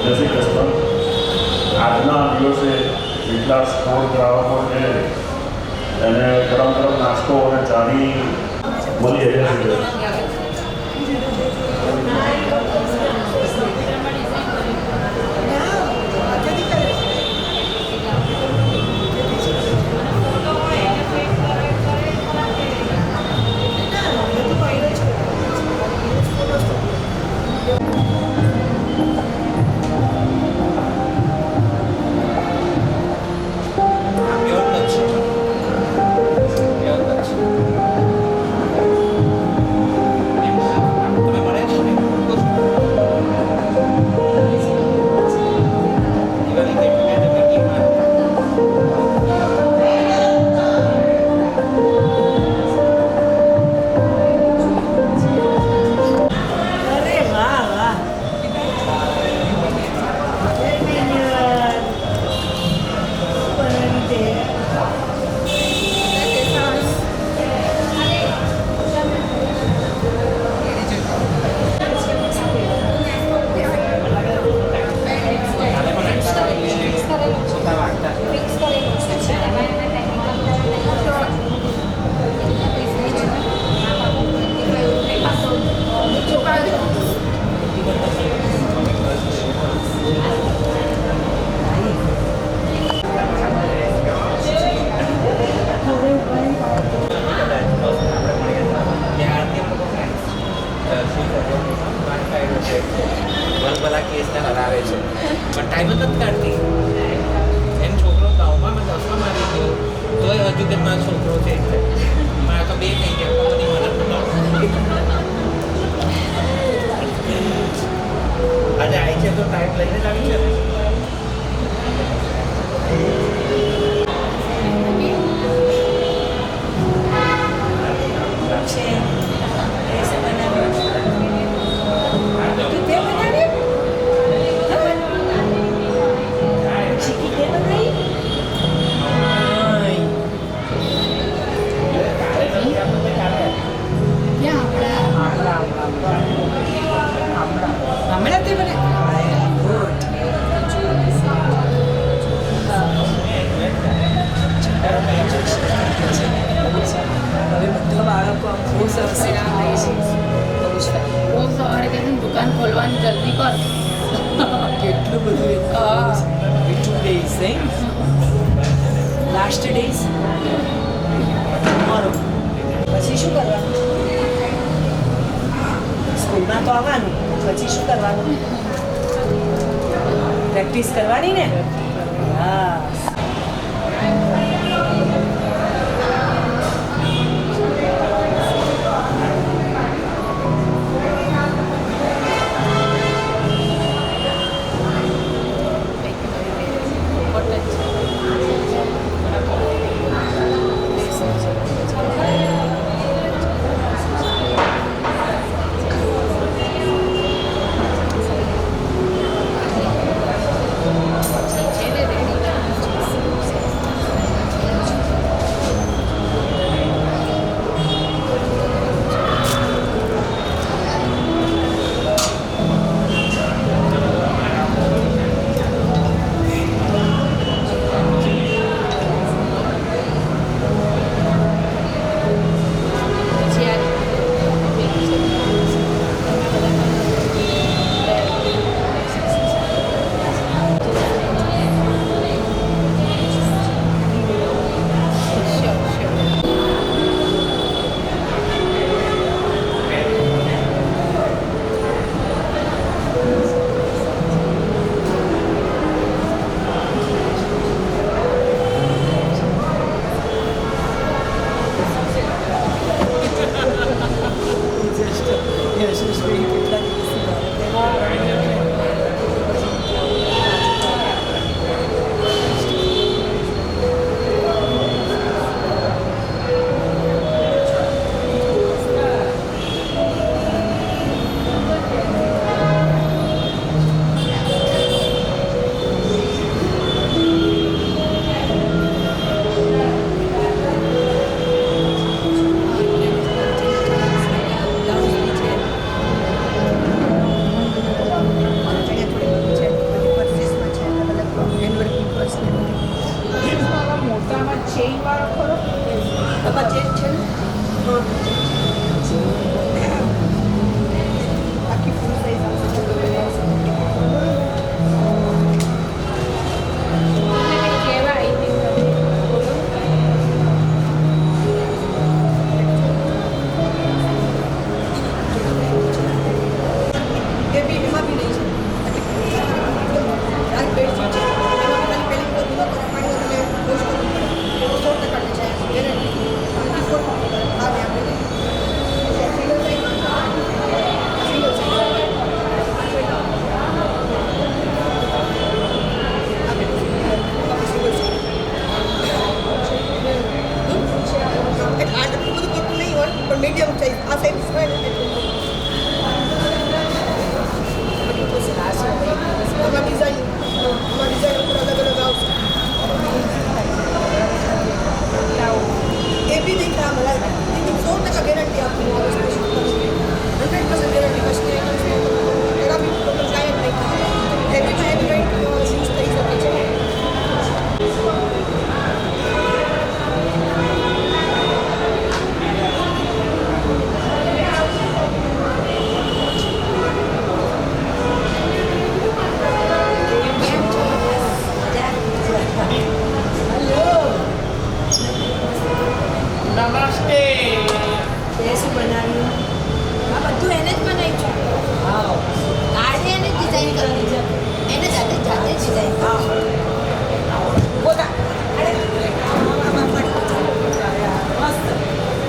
જય શ્રી કૃષ્ણ. આજના દિવસે જેટલા સ્ટોર ગ્રાહકો છે એને ગરમ ગરમ નાસ્તો અને ચાની મળી રહે છે. બધા કેસને હરાવે છે પણ ટાઈમ જ નથી કાઢતી. એમ છોકરો ગામમાં મેં 10માં મારી ગયો તોય હજુ કે મારો છોકરો છે એટલે મારા તો 2 થઈ ગયા બધી મદદ આજે આવી છે તો ટાઈમ લઈને જ આવી છે. દુકાન ખોલવાની જલ્દી કર. કેટલું બધું બીજું ડેઝ નહીં લાસ્ટ ડેઝ તમારો પછી શું કરવાનું? સ્કૂલમાં તો આવવાનું પછી શું કરવાનું? પ્રેક્ટિસ કરવાની ને. હા આમાં ચેઇન વાળો ખરો તમારે ચેક છે ને આખી ફૂલ સાઈઝ આવશે કેવા આવી એ બી એમાં બી નહીં છે રાઈટ બેડ છે એમાં ખાલી પેલી વખત દુવા કરવા માંડો તમે વોશ કરવું પડે 100% છે ગેરંટી 24 આવે આપણે સિંગલ મીડિયમ સાઈઝ આ સાઈઝ હોય ને આમાં ડિઝાઇન ઉપર અલગ અલગ આવશે એ બી નહીં ખરાબ લાગે 100% ગેરંટી આપું આ વસ્તુ 100% ગેરંટી વસ્તુ એના બી પ્રોબ્લેમ કાંઈ જ નહીં હેવીમાં હેવી વેઇટ યુઝ થઈ શકે છે નમસ્તે. એ શું બનાવ્યું આ બધું એને જ બનાવ્યું છે હા કાર્ડે એને જ ડિઝાઇન કરેલી છે એને જાતે જાતે જ ડિઝાઇન હા બોલા મસ્ત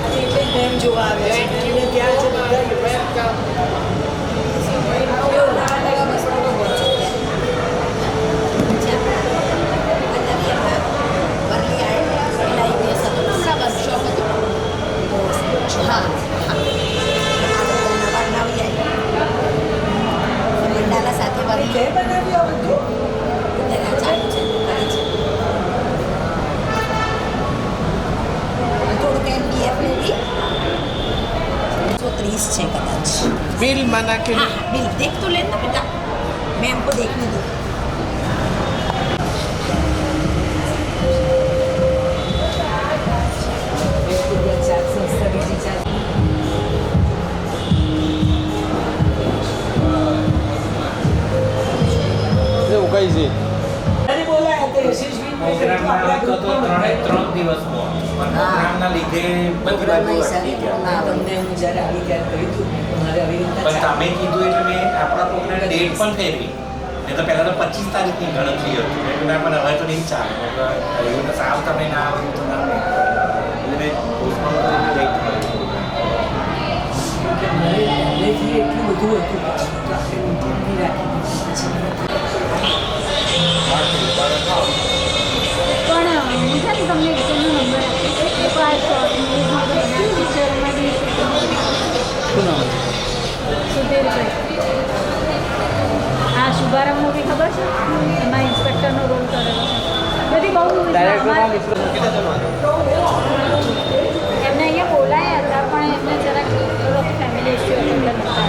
આજે એટલે મેમ જોવા આવ્યા છે એટલે ત્યાં છે બધા મંડાલા સાથે વરલી કે બનાવ્યું આ બધું ચાલુ છે કરે છે થોડુંક MDF લીધી 130 છે કદાચ બિલ માં નાખેલું. हाँ बिल देख तो लेना बेटा मैं हमको देखने दो એવું કઈ છે અરે બોલાય તે શીશબીન પ્રોગ્રામમાં હતો તો 3 દિવસ પ્રોગ્રામના લીધે બધી બાજુ અટકી ગયા. તમને હું જ્યારે આવી ગયા કહ્યું હતું મારે આવી રીતે પણ તમે કીધું એટલે મેં આપણા પ્રોગ્રામ ડેટ પણ ફેરવી. એ તો પહેલાં તો 25 તારીખની ગણતરી હતી મેં કીધું પણ હવે તો નહીં ચાલે એવું તો સાવ તમે ના આવ્યું તો ના નહીં. એટલે મેં postpone કરીને ડેટ ફેરવી. મારે પહેલેથી એટલું બધું હતું તો આપણે મીટિંગની રાખી પણ હું છે ને તમને વિષયનો નંબર આપીશ એકવાર પિક્ચરમાં બી સુધીરભાઈ હા શુભારંભ મૂવી ખબર છે એમાં ઇન્સ્પેક્ટરનો રોલ કરેલો છે બધી બહુ movies માં એમને અહીંયા બોલાયા હતા પણ એમને જરાક થોડોક ફેમિલી ઇસ્યુ એટલે નહોતા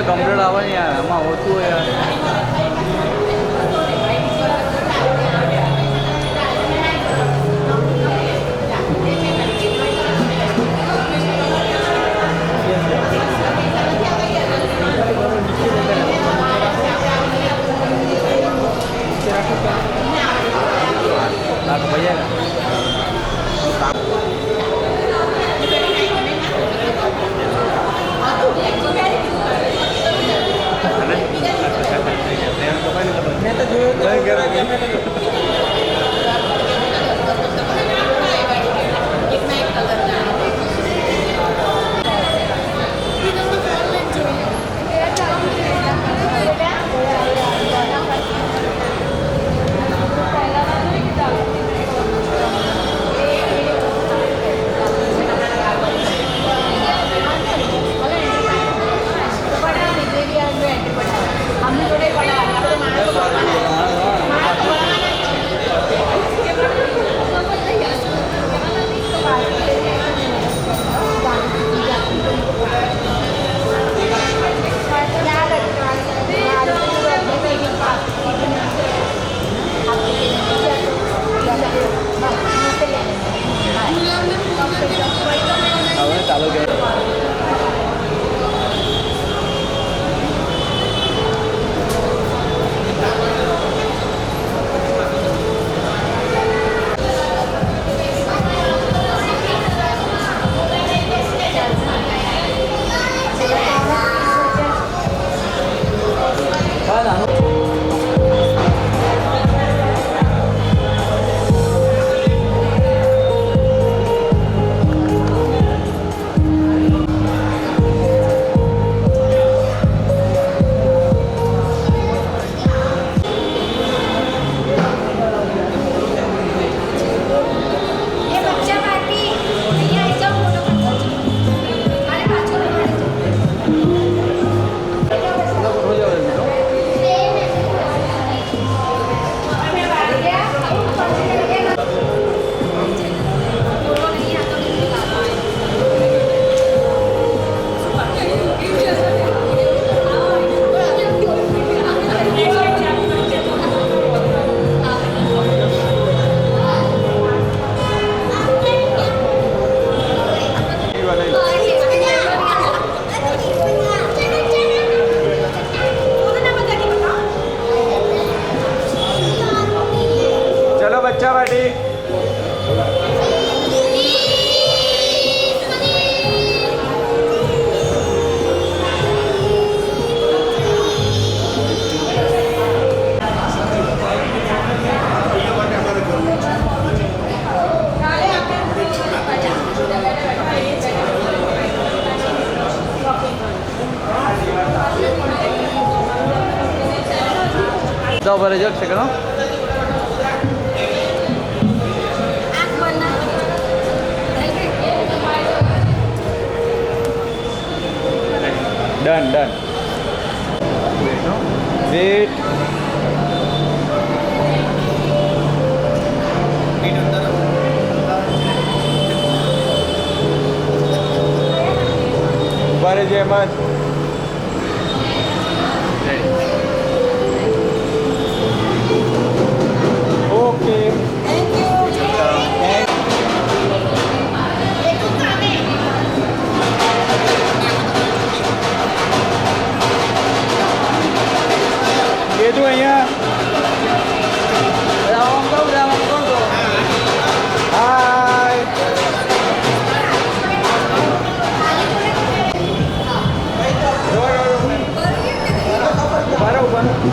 કમ્પ્લીટ આવે ને યાર આમાં ઓછું હોય યાર बच्चा पार्टी तो रिजल्ट છે કરો Done, done. Wait. Where is your man? Okay. Thank you. ये तो અહીંયા રામ કોણ તો હાય ઉભા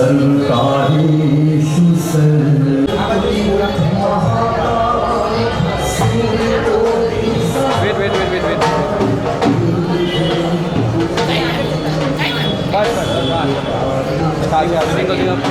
सर्वकार्येषु सर्वदा વેટ બસ ખાલી સિંગલ ચાલો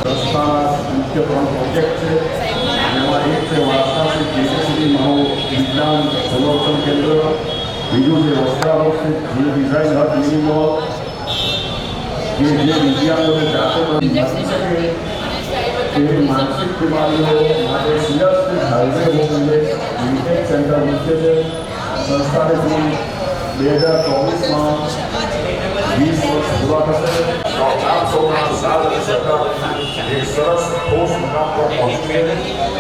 સંસ્થાના મુખ્ય 3 પ્રોજેક્ટ છે. એમાં એક છે વારસાથી કેસરી મહો વિજ્ઞાન સંવર્ધન કેન્દ્ર, બીજું છે વસ્ત્રાવસ્થિત જે ડિઝાઇન હબ મિની મોલ કે જે વિદ્યાર્થીઓને જાતે બની શકે તેવી માનસિક બીમારીઓ માટે સિરિયસલી હાઈવે હોમને ઇન્ટેક સેન્ટર મૂકે છે. સંસ્થાને જૂન 2024માં 20 વર્ષ પૂરા થશે. આપ સૌના સાથ અને સહકાર એક સરસ ઠોસ મુકામ પર પહોંચીએ.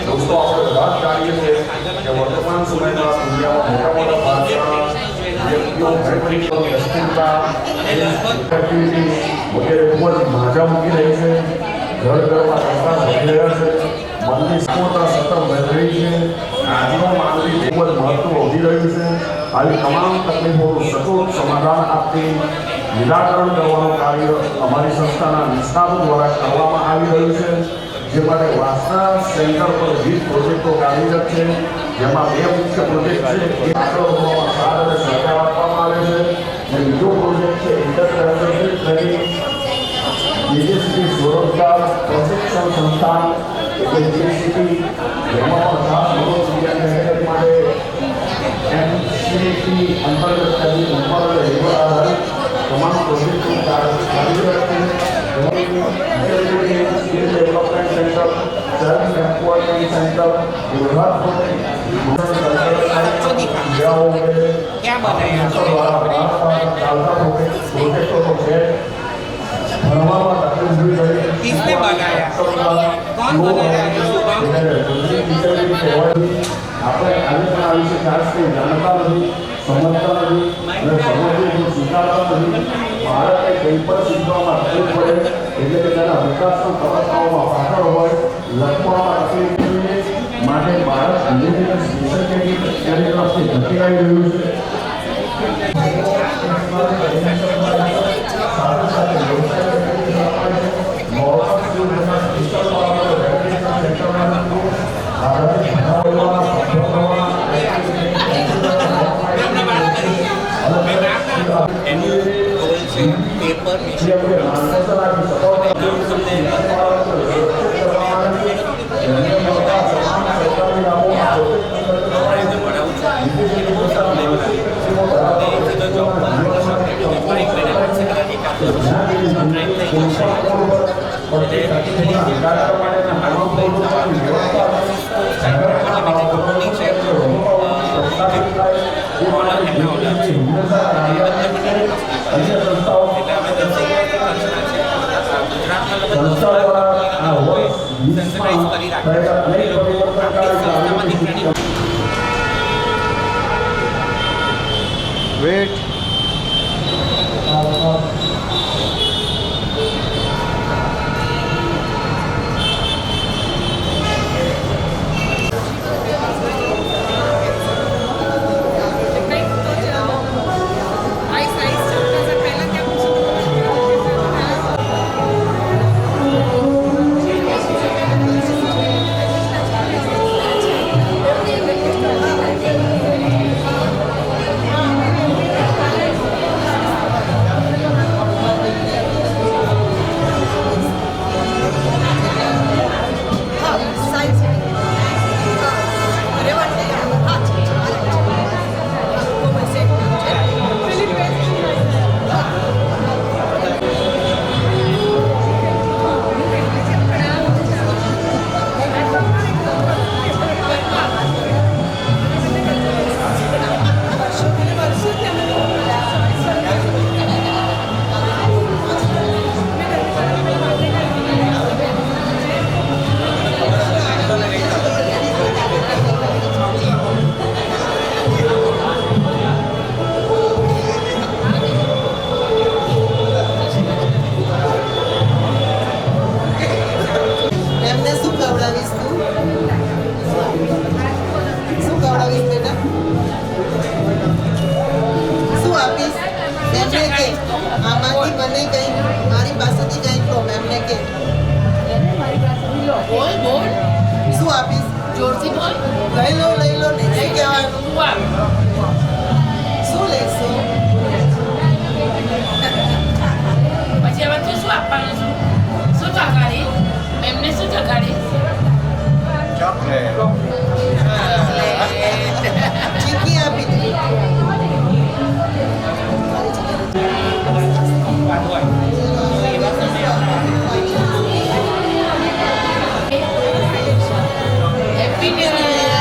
દોસ્તો, આપણે બધા જ જાણીએ છીએ કે વર્તમાન સમયમાં દુનિયામાં મોટા ભાગના વ્યક્તિઓ અસ્થિરતા એક્ટિવિટી વગેરે ખૂબ જ માજા મૂકી રહી છે. ઘરમાં રસ્તા વધી રહ્યા છે. મનની સ્ફૂર્તા સતત વધી રહી છે. આજનો માનવી ખૂબ જ મહત્વ વધી રહ્યું છે. આવી તમામ તકલીફોનું સચોટ સમાધાન આપતી નિરાકરણ કરવાનું કાર્ય અમારી સંસ્થાના નિષ્ણાતો દ્વારા કરવામાં આવી રહ્યું છે. જે માટે વાસના સેન્ટર પર વિવિધ પ્રોજેક્ટો કાર્યરત છે. જેમાં 2 મુખ્ય પ્રોજેક્ટ છે. એક આંકડોમાં સાર અને સહકાર આપવામાં આવે છે. અને બીજો પ્રોજેક્ટ છે ઇન્ટરનેશનલ ટ્રેનિંગ યુનિવર્સિટી સ્વરોજગાર પ્રશિક્ષણ સંસ્થાન એટલે યુનિવર્સિટી. જેમાં પણ ખાસ મનોવિજ્ઞાન માટે એમસીટી અંતર્ગત તેની ઉંમર અને લેવલ આધારિત તમામ પ્રોજેક્ટો કાર્યરત છે. Development centre, self employment centre, Gujarat ભણવામાં તકલીફ જોઈ રહી किसने बनाया कौन बनाया આપણે આજે પણ આ વિશે ખાસ કંઈ જાણતા નથી, સમજતા નથી અને સમજવું સ્વીકારતા નથી. બાળકે કંઈ પણ શીખવામાં તકલીફ પડે એટલે કે તેના વિકાસના તબક્કાઓમાં પાછળ હોય, લખવામાં તકલીફ જોઈએ. માટે બાળક ધીરે ધીરે સ્પેશિયલ તેની તરફથી ધકેલાઈ રહ્યું છે. સાથે સાથે पेपर વેટ લઈ લો ને શું કહેવાનું શું લેશું પછી હવે તું શું આપવાનું છું શું ચખાડી એમને શું ચખાડી ચીકી આપી દે હેપી ન્યુ યર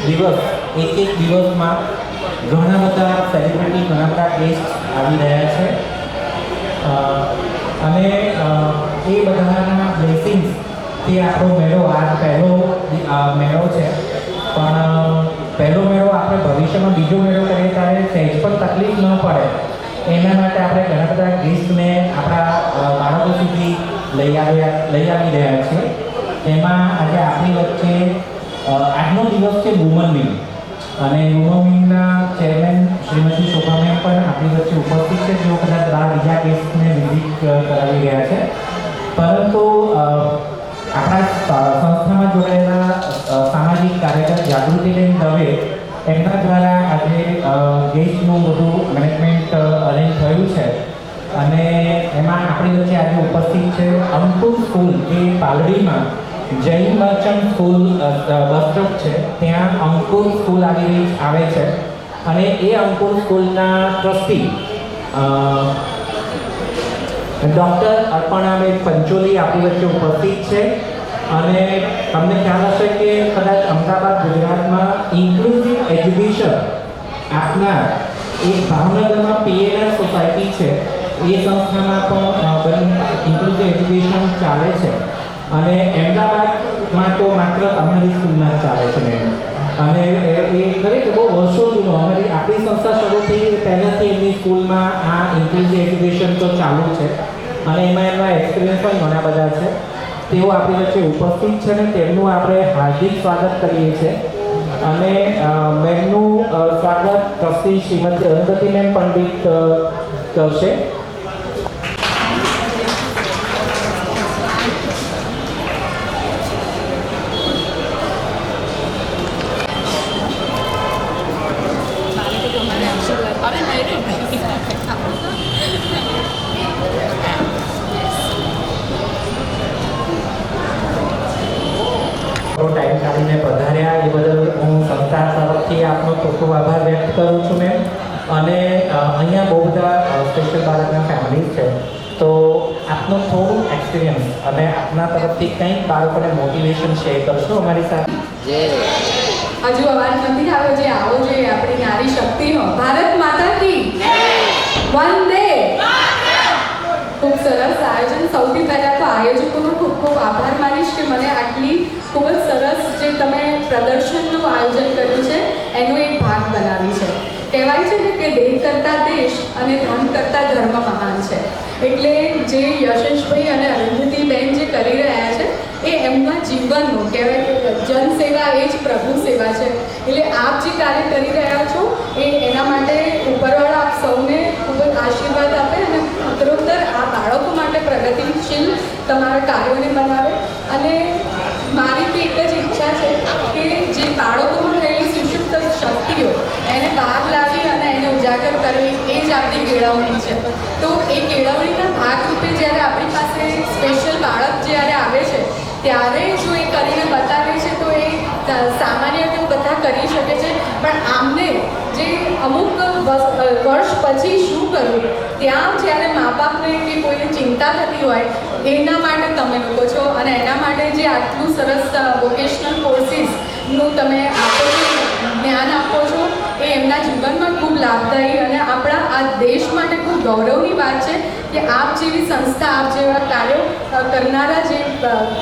દિવસ એક દિવસમાં ઘણા બધા સેલિબ્રિટી ઘણા બધા ગેસ્ટ આવી રહ્યા છે અને એ બધાના બ્લેસિંગ્સથી આપણો મેળો આ પહેલો મેળો છે પણ પહેલો મેળો આપણે ભવિષ્યમાં બીજો મેળો કરીએ ત્યારે સહેજ પણ તકલીફ ન પડે એના માટે આપણે ઘણા બધા ગેસ્ટને આપણા બાળકો સુધી લઈ આવી રહ્યા છીએ તેમાં આજે આપણી વચ્ચે આજનો દિવસ છે વુમન વિંગ અને વુમન વિંગના ચેરમેન શ્રીમતી શોભામેન પણ આપણી વચ્ચે ઉપસ્થિત છે જેઓ કદાચ બીજા કેસને વિઝિટ કરાવી રહ્યા છે પરંતુ આપણા સંસ્થામાં જોડાયેલા સામાજિક કાર્યકર જાગૃતિબેન દવે એમના દ્વારા આજે ગેસ્ટનું બધું મેનેજમેન્ટ અરેન્જ થયું છે અને એમાં આપણી વચ્ચે આજે ઉપસ્થિત છે અંકુર સ્કૂલ જે પાલડીમાં Jain merchant school bus stop છે ત્યાં અંકુર સ્કૂલ આવે છે અને એ અંકુર સ્કૂલના ટ્રસ્ટી ડૉક્ટર અર્પણાબેન પંચોલી આપણી વચ્ચે ઉપસ્થિત છે અને તમને ખ્યાલ હશે કે કદાચ અમદાવાદ ગુજરાતમાં ઇન્ક્લુઝિવ એજ્યુકેશન આપનાર એક ભાવનગરમાં પીએનઆર સોસાયટી છે એ સંસ્થામાં પણ ઇન્ક્લુઝિવ એજ્યુકેશન ચાલે છે અને અમદાવાદમાં તો માત્ર અમારી સ્કૂલમાં જ ચાલે છે મેમ અને એ ખરેખર બહુ વર્ષો જૂનો આપણી સંસ્થા શરૂ થઈ પહેલાંથી એમની સ્કૂલમાં આ ઇન્ક્લુઝિવ એજ્યુકેશન તો ચાલુ છે અને એમાં એમના એક્સપિરિયન્સ પણ ઘણા બધા છે તેઓ આપણી વચ્ચે ઉપસ્થિત છે ને તેમનું આપણે હાર્દિક સ્વાગત કરીએ છીએ અને મેમનું સ્વાગત ટ્રસ્ટી શ્રીમતી અરુંધતીબેન પંડિત કરશે. ખૂબ ખૂબ આભાર વ્યક્ત કરું છું મેમ. અને અહીંયા બહુ બધા સ્પેશિયલ બાળકના ફેમિલી છે, તો આપનું થોડું એક્સપિરિયન્સ અને આપના તરફથી કંઈક બાળકોને મોટિવેશન શેર કરશો અમારી સાથે? હજુ અવાજ નથી આવ્યો, જે આવો જોઈએ આપણી નારી શક્તિનો. ભારત માતા કી વંદે. ખૂબ સરસ આયોજન. સૌથી પહેલાં તો આયોજકોનો ખૂબ ખૂબ આભાર માનીશ કે મને આટલી ખૂબ જ સરસ જે તમે પ્રદર્શનનું આયોજન કર્યું છે એનો એક ભાગ બનાવી છે. કહેવાય છે ને કે દેહ કરતાં દેશ અને ધન કરતાં ધર્મ મહાન છે. એટલે જે યશેશભાઈ અને અરુંધતીબેન જે કરી રહ્યા છે એ એમના જીવનનું કહેવાય કે જનસેવા એ જ પ્રભુ સેવા છે. એટલે આપ જે કાર્ય કરી રહ્યા છો એના માટે ઉપરવાળા આપ સૌને ખૂબ જ આશીર્વાદ આપે અને ઉત્તરોત્તર આ બાળકો માટે પ્રગતિશીલ તમારા કાર્યોને બનાવે. અને મારી તો એક જ ઈચ્છા છે કે જે બાળકોમાં રહેલી સુષુપ્ત શક્તિઓ એને બહાર લાવી અને એને ઉજાગર કરવી એ જ આપણી કેળવણી છે. તો એ કેળવણીના ભાગરૂપે જ્યારે આપણી પાસે સ્પેશિયલ બાળક જ્યારે આવે છે ત્યારે જો એ કરીને બતાવે છે તો એ સામાન્ય રીતે બધા કરી શકે છે, પણ આમને જે અમુક વર્ષ પછી શું કરવું ત્યાં જ્યારે મા બાપને કે કોઈને ચિંતા થતી હોય એના માટે તમે લોકો છો. અને એના માટે જે આટલું સરસ વોકેશનલ કોર્સિસનું તમે આપો છો, જ્ઞાન આપો છો એ એમના જીવનમાં ખૂબ લાભદાયી અને આપણા આ દેશ માટે ખૂબ ગૌરવની વાત છે કે આપ જેવી સંસ્થા, આપ જેવા કાર્યો કરનારા જે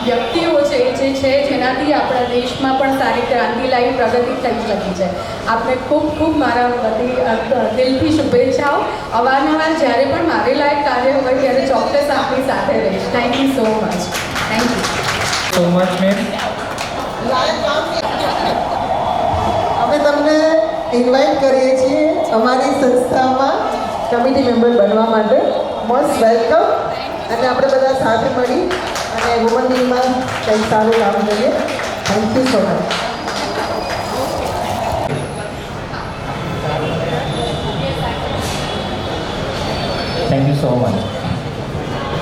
વ્યક્તિઓ છે જે છે જેનાથી આપણા દેશમાં પણ સારી ક્રાંતિ લાવી પ્રગતિ થઈ શકી છે. આપને ખૂબ ખૂબ મારા વતી દિલથી શુભેચ્છાઓ. અવારનવાર જ્યારે પણ મારે લાયક કાર્ય હોય ત્યારે ચોક્કસ આપણી સાથે રહીશ. Thank you so much. Thank you so much ma'am. અમે તમને ઇન્વાઇટ કરીએ છીએ અમારી સંસ્થામાં કમિટી મેમ્બર બનવા માટે. Most welcome. અને આપણે બધા સાથે મળી અને વુમન ડીમાં કંઈક સારું કામ કરીએ. Thank you so much. Thank you so much.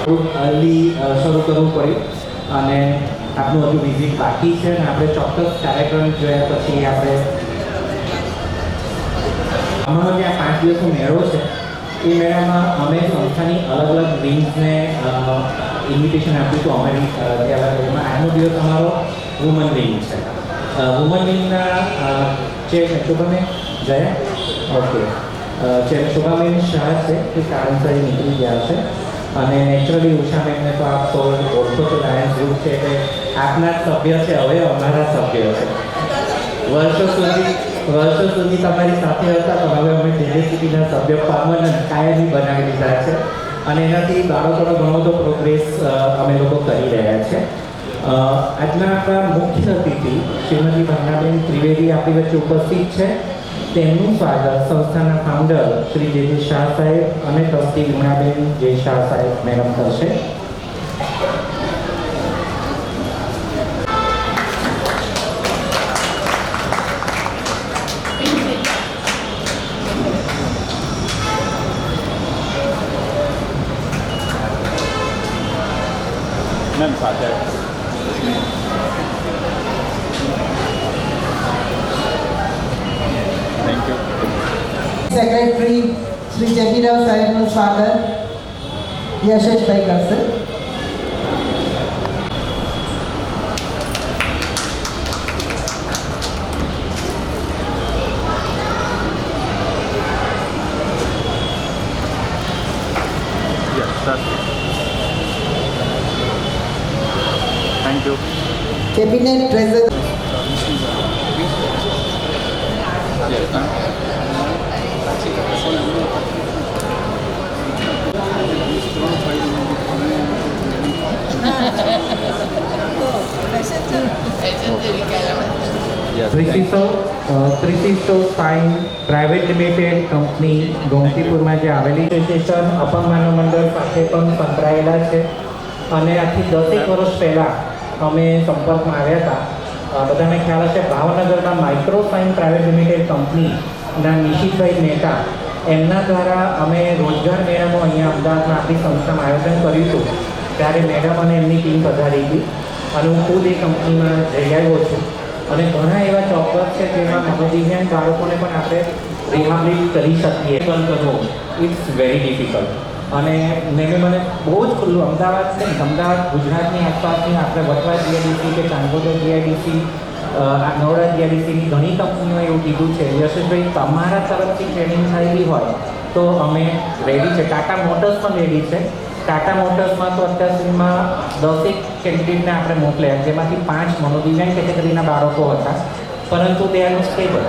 થોડુંક અર્લી શરૂ કરવું પડ્યું અને આપનું હજુ વિઝિટ બાકી છે અને આપણે ચોક્કસ કાર્યક્રમ જોયા પછી આપણે અમારો જે આ 5 દિવસનો મેળો છે એ મેળામાં અમે સંસ્થાની અલગ અલગ વિંગ્સને ઇન્વિટેશન આપ્યું હતું અમારી એમાં આજનો દિવસ અમારો વુમન વિંગ છે. વુમન વિંગના જે શોભાબેન જયા ઓકે જે શોભાબેન શાહ છે એ કારણસર નીકળી ગયા છે અને નેચરલી ઉષાબેનને તો આપ તો ઓળખો છો, લાયન્સ ગ્રુપ છે એટલે આપના જ સભ્ય છે, હવે અમારા સભ્ય છે. વર્ષો સુધી તમારી સાથે હતા તો હવે અમે જેજેસીપીના સભ્ય પરમનન્ટ કાયમી બનાવી દીધા છે અને એનાથી બાળકોનો ઘણો બધો પ્રોગ્રેસ અમે લોકો કરી રહ્યા છે. આજના આપણા મુખ્ય અતિથિ શ્રીમતી ભાવનાબેન ત્રિવેદી આપણી વચ્ચે ઉપસ્થિત છે. તેમનું સ્વાગત સંસ્થાના ફાઉન્ડર શ્રી જે શાહ સાહેબ અને ટ્રસ્ટી વિમળાબેન જે શાહ સાહેબ મેડમ કરશે. મેમ સાથે thank you. Secretary Shri Jamirao સાહેબનું સ્વાગત યશેશભાઈ કરશે. Thank you. કેબિનેટ ટ્રેઝર પ્રિસિસ્ટો સ્પાઇન પ્રાઇવેટ લિમિટેડ કંપની ગોમતીપુરમાં જે આવેલી એસોસિએશન અપંગ માનવ મંડળ સાથે પણ સંકળાયેલા છે અને આથી 10 વર્ષ પહેલાં અમે સંપર્કમાં આવ્યા હતા. બધાને ખ્યાલ હશે ભાવનગરમાં માઇક્રોસાઇન પ્રાઇવેટ લિમિટેડ કંપનીના નિશિતભાઈ મહેતા એમના દ્વારા અમે રોજગાર મેળાનું અહીંયા અમદાવાદમાં આપણી સંસ્થામાં આયોજન કર્યું હતું. ત્યારે મેડમ અને એમની ટીમ પધારી હતી અને હું ખુદ એ કંપનીમાં જઈ આવ્યો છું અને ઘણા એવા ચોક્કસ છે જેમાં મનોદિવ્યાંગ બાળકોને પણ આપણે રિહાબિલિટ કરી શકીએ. કરવો ઇટ્સ વેરી ડિફિકલ્ટ. અને મને બહુ જ ખુલ્લું અમદાવાદ છે ને, અમદાવાદ ગુજરાતની આસપાસની આપણે વટવા જીઆઈડીસી કે ચાંગોદર જીઆઈડીસી, નવડા જીઆઈડીસીની ઘણી કંપનીઓ એવું કીધું છે, યશસ્ભાઈ તમારા તરફથી ટ્રેનિંગ થયેલી હોય તો અમે રેડી છે. ટાટા મોટર્સ પણ રેડી છે. ટાટા મોટર્સમાં તો અત્યાર સુધીમાં 10 કેન્ડિડેટને આપણે મોકલ્યા, જેમાંથી 5 મનોદિવ્યાંગ કેટેગરીના બાળકો હતા, પરંતુ તે આર સ્ટેબલ.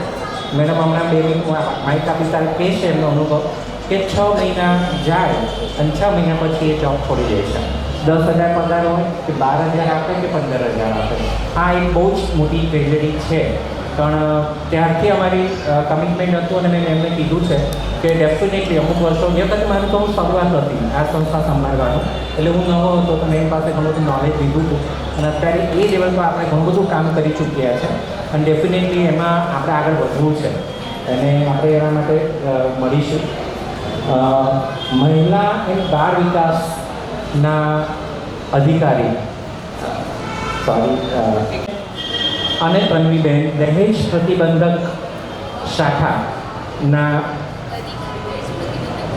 મેડમ હમણાં 2 મિનિટ માહિતી આપી ત્યારે કહેશે એમનો અનુભવ કે 6 મહિના જાય અને 6 મહિના પછી એ જોબ છોડી દે છે. 10,000 પગાર હોય કે 12,000 આપે કે 15,000 આપે. આ એક બહુ જ મોટી ટ્રેજેડી છે. પણ ત્યારથી અમારી કમિટમેન્ટ હતું અને મેં એમને કીધું છે કે ડેફિનેટલી અમુક વર્ષો એ વખતે મારું તો શરૂઆત હતી આ સંસ્થા સંભાળવાનું, એટલે હું નવો હતો તો મેં એની પાસે ઘણું બધું નોલેજ લીધું હતું અને અત્યારે એ લેવલ પર આપણે ઘણું બધું કામ કરી ચૂક્યા છે અને ડેફિનેટલી એમાં આપણે આગળ વધવું છે અને આપણે એના માટે મળીશું. મહિલા અને બાળ વિકાસના અધિકારી અને તન્વીબેન દહેજ પ્રતિબંધક શાખાના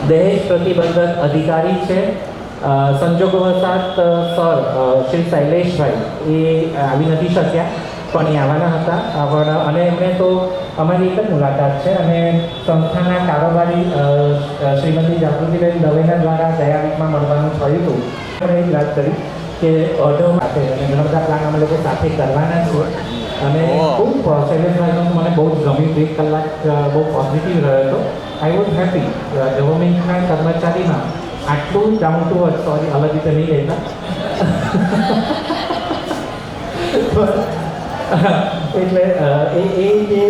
દહેજ પ્રતિબંધક અધિકારી છે. સંજોગવશાત સર શ્રી શૈલેષભાઈ એ આવી નથી શક્યા, પણ એ આવવાના હતા અને એમણે તો અમારી એક જ મુલાકાત છે અને સંસ્થાના કારોબારી શ્રીમતી જાગૃતિબેન દવેના દ્વારા દયાવીકમાં મળવાનું થયું હતું. આપણે એ વાત કરી કે ઓર્ડર માટે અને ઘણા બધા પ્લાન અમે લોકો સાથે કરવાના છીએ અને ખૂબ શૈલેષભાઈનું મને બહુ જ ગમ્યું. 1 કલાક બહુ પોઝિટિવ રહ્યો હતો. I was happy. ગવર્મેન્ટના કર્મચારીમાં આટલું ડાઉન ટુ અર્થ, સોરી અલગ રીતે નહીં લેતા, એટલે એ જે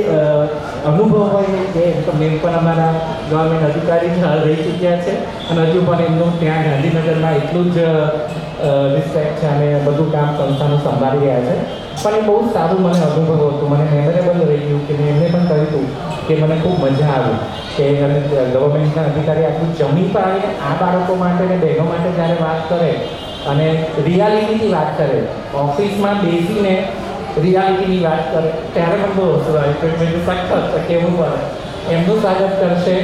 અનુભવ હોય એ તો મેં પણ અમારા ગવર્મેન્ટ અધિકારી રહી ચૂક્યા છે અને હજુ પણ એમનું ત્યાં ગાંધીનગરમાં એટલું જ રિસ્પેક્ટ છે અને બધું કામ સંસ્થાનું સંભાળી રહ્યા છે. પણ એ બહુ સારું મને અનુભવ હતું, મને મેમરેબલ રહી ગયું કે મેં એમને પણ કહ્યું હતું કે મને ખૂબ મજા આવી કે ગવર્મેન્ટના અધિકારી આટલું જમીન પર આવીને આ બાળકો માટે અને બહેનો માટે જ્યારે વાત કરે અને રિયાલિટીની વાત કરે, ઓફિસમાં બેસીને રિયાલિટીની વાત કરે ત્યારે પણ બહુ હસવું આવ્યું. મેં સખત કેવું પડે. એમનું સ્વાગત કરશે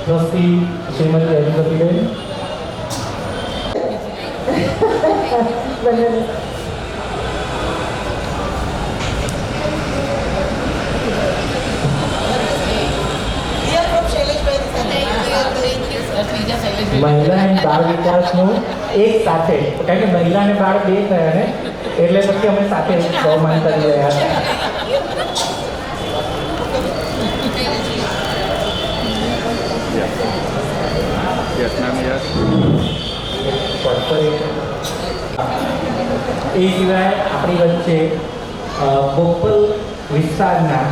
ટ્રસ્ટી શ્રીમતી અરુંધતીબેન. મહિલા અને બાળ વિકાસનું એક સાથે, કારણ કે મહિલા અને બાળ 2 થયા ને એટલે પછી અમે સાથે બહુમાન કરી રહ્યા હતા. એ સિવાય આપણી વચ્ચે બોપલ વિસ્તારના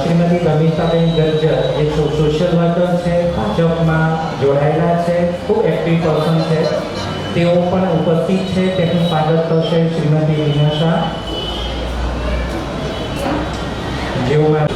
શ્રીમતી રમીશાબેન ગર્જર જે સોશિયલ વર્કર છે, ભાજપમાં જોડાયેલા છે, ખૂબ એક્ટિવ પર્સન છે, તેઓ પણ ઉપસ્થિત છે. તેમનું સ્વાગત કરશે શ્રીમતી રીના શાહ, જેઓમાં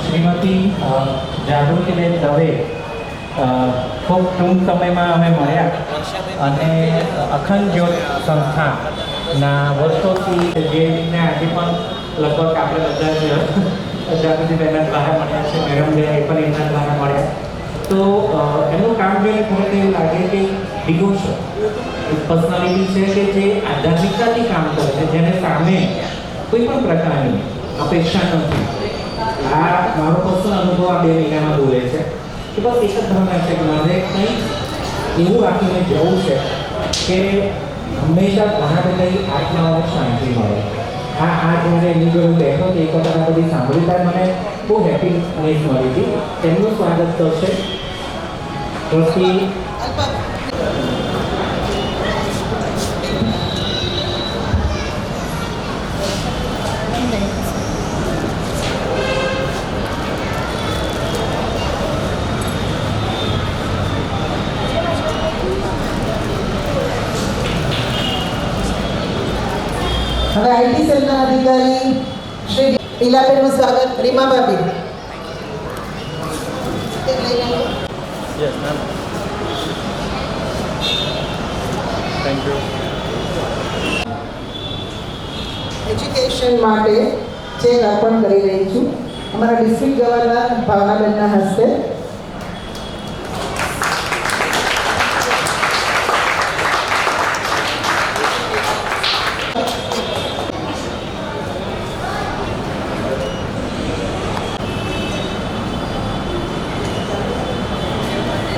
શ્રીમતી જાગૃતિબેન દવે ખૂબ ટૂંક સમયમાં અમે મળ્યા અને અખંડ જ્યોત સંસ્થાના વર્ષોથી જે રીતના આજે પણ લગભગ આપણે બધા જ જાગૃતિબેનના દ્વારા મળ્યા છે, મેડમ જે એ પણ એમના દ્વારા મળ્યા. તો એમનું કામ જોઈને મને એવું લાગે કે ડિવોશન પર્સનાલિટી છે કે જે આધ્યાત્મિકતાથી કામ કરે છે, જેને સામે કોઈ પણ પ્રકારની અપેક્ષા નથી. આ મારો પર્સનલ અનુભવ આ 2 મહિનામાં બોલે છે કે બસ એક જ ભાવના છે કે મારે કંઈક એવું રાખીને જવું છે કે હંમેશા ઘણા બધા આત્માઓને શાંતિ મળે. જ્યારે એમની જોડે બેઠો તો એક વખત આ બધી સાંભળી ત્યારે મને બહુ હેપીનેસ મળી હતી. તેમનું સ્વાગત કરશે ટ્રસ્ટી હવે આઈટી સેલના અધિકારી શ્રી ઈલાબેનનું સ્વાગત. રીમા ભાભી. Yes, ma'am. Thank you. Education માટે ચેક અર્પણ કરી રહી છું અમારા ડિસ્ટ્રિક્ટ ગવર્નર ભાવનાબેનના હસ્તે.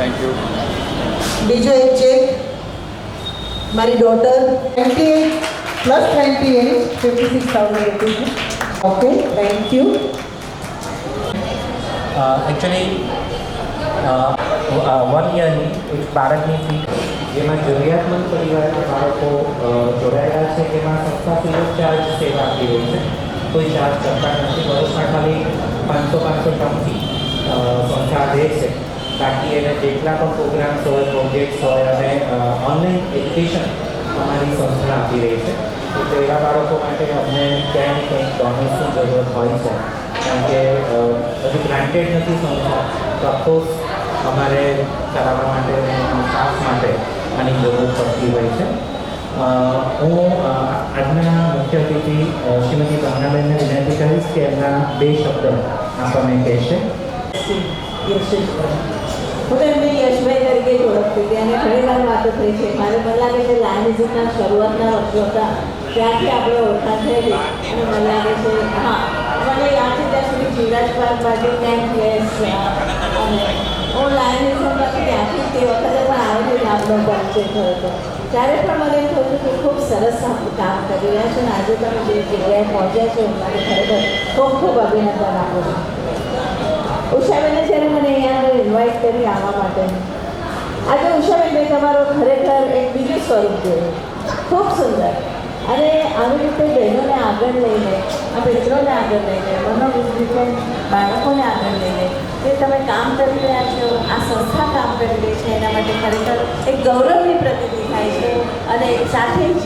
Thank you. બીજો એક ચેક મારી daughter 28 plus 28 56,000 okay thank you. Actually 1 યરની એક બાળકની ફી જેમાં જરૂરિયાતમંદ પરિવારના બાળકો જોડાયેલા છે તેમાં સંસ્થા ફ્રી ઓફ ચાર્જ સેવા આપી રહી છે. કોઈ ચાર્જ કરતા નથી. વર્ષમાં ખાલી 500 ટર્મથી સંસ્થા દે છે. બાકી એને જેટલા પણ પ્રોગ્રામ્સ હોય, પ્રોજેક્ટ્સ હોય અને ઓનલાઈન એજ્યુકેશન અમારી સંસ્થા આપી રહી છે. તો એવા બાળકો માટે અમને ક્યાંય કંઈક ડોનેશનની જરૂરત હોય છે, કારણ કે હજુ ગ્રાન્ટેડ નથી સંસ્થા. તો અફકોર્સ અમારે ચલાવવા માટે સ્ટાફ માટે આની જરૂર પડતી હોય છે. હું આજના મુખ્ય અતિથિ શ્રીમતી ભાવનાબેનને વિનંતી કરીશ કે એમના 2 શબ્દ આપણને કહેશે. હું તો એમને યશભાઈ તરીકે જ ઓળખતી હતી અને ઘણી વાર વાતો થઈ છે. મારે મને લાગે છે લાયનિઝમના શરૂઆતના વર્ષો હતા ત્યાંથી આપણે ઓળખાણ થયેલી અને મને લાગે છે હા મને યાદ છે ત્યાં સુધી જીવરાજ પાર્ક બાજુ ક્યાંક અને હું લાયનિઝમમાંથી ત્યાંથી તે વખતે પણ આવેલી આપણો પરિચય થયો હતો. ત્યારે પણ મને એમ થયું કે ખૂબ સરસ કામ કરી રહ્યા છે અને આજે તમે જે જગ્યાએ પહોંચ્યા છો મને ખરેખર ખૂબ ખૂબ અભિનંદન આપું છું. ઉષાબેને જ્યારે મને અહીંયા આગળ ઇન્વાઇટ કરી આવવા માટે, આજે ઉષાબેન મેં તમારો ખરેખર એક બીજું સ્વરૂપ જોયું, ખૂબ સુંદર. અને આવી રીતે બહેનોને આગળ લઈને, આ મિત્રોને આગળ લઈને, મનોવિકસિત બાળકોને આગળ લઈને જે તમે કામ કરી રહ્યા છો, આ સંસ્થા કામ કરી રહી છે, એના માટે ખરેખર એક ગૌરવની પ્રતીતિ થાય છે. અને સાથે જ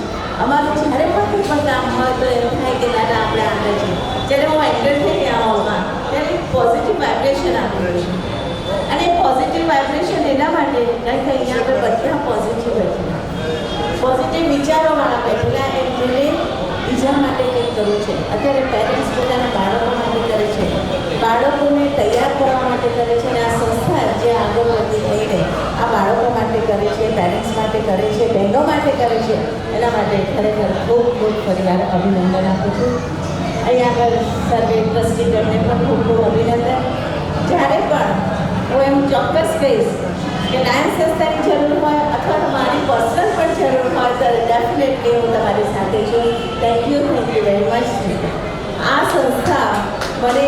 અમારું જ્યારે પણ કંઈ પણ કામ હોય તો એવું થાય કે દાદા આપણે આગળ છીએ. જ્યારે હું એન્ટર થઈ ત્યાં હોલમાં ત્યારે એક પોઝિટિવ વાઇબ્રેશન આવી રહ્યું છે. અને પોઝિટિવ વાઇબ્રેશન એના માટે કારણ કે અહીંયા આપણે બધા પોઝિટિવ બેઠેલા, પોઝિટિવ વિચારોવાળા બેઠેલા. એમને બીજા માટે કંઈક કરવું છે. અત્યારે પેરેન્ટ્સ પોતાના બાળકો માટે કરે છે, બાળકોને તૈયાર કરવા માટે કરે છે. અને આ સંસ્થા જે આગળ વધતી થઈ રહી આ બાળકો માટે કરે છે, પેરેન્ટ્સ માટે કરે છે, બહેનો માટે કરે છે. એના માટે ખરેખર ખૂબ ખૂબ પરિવાર અભિનંદન આપું છું. અહીંયા આગળ સર્વે ટ્રસ્ટીગણને પણ ખૂબ ખૂબ અભિનંદન. જ્યારે પણ હું એમ ચોક્કસ કહીશ કે લાયન્સ સંસ્થાની જરૂર હોય અથવા તો મારી પર્સનલ પણ જરૂર હોય તો ડેફિનેટલી હું તમારી સાથે છું. Thank you very much. આ સંસ્થા મને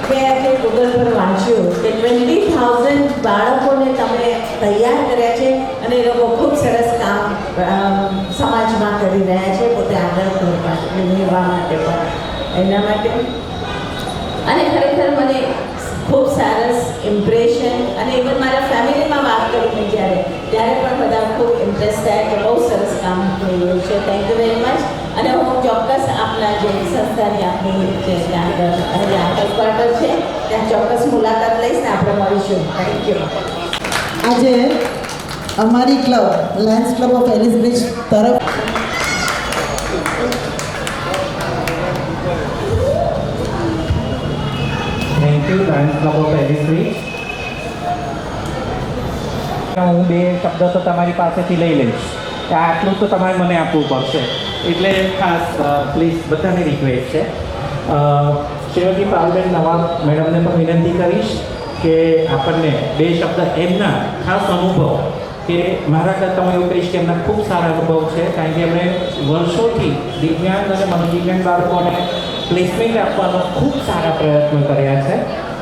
મેં આજે ગૂગલ પર વાંચ્યું કે 20,000 બાળકોને તમે તૈયાર કર્યા છે અને એ લોકો ખૂબ સરસ કામ સમાજમાં કરી રહ્યા છે, પોતે આગળ લેવા માટે પણ એના માટે. અને ખરેખર મને ખૂબ સરસ ઇમ્પ્રેશન અને ઇવન મારા ફેમિલીમાં વાત કરીને ત્યારે પણ બધા ખૂબ ઇમ્પ્રેસ થયા કે બહુ સરસ કામ થઈ રહ્યું છે. Thank you very much. અને હું ચોક્કસ આપના જે સંસ્થાની આપણી જે ત્યાં હેડક્વાર્ટર છે ત્યાં ચોક્કસ મુલાકાત લઈશ ને આપણે મળીશું. Thank you. આજે અમારી club Lions Club of Ellis Bridge તરફ thank you Lions Club of Ellis Bridge. હું 2 શબ્દ તો તમારી પાસેથી લઈ લઈશ. આટલું તો તમારે મને આપવું પડશે. એટલે ખાસ પ્લીઝ બધાને રિક્વેસ્ટ છે. શ્રીમતી પાલબેન નવાબ મેડમને પણ વિનંતી કરીશ કે આપણને 2 શબ્દ એમના ખાસ અનુભવ, કે મારા કરતાં હું એવું કહીશ કે એમના ખૂબ સારા અનુભવ છે, કારણ કે એમણે વર્ષોથી દિવ્યાંગ અને મનોદિવ્યાંગ બાળકોને પ્લેસમેન્ટ આપવાનો ખૂબ સારા પ્રયત્નો કર્યા છે.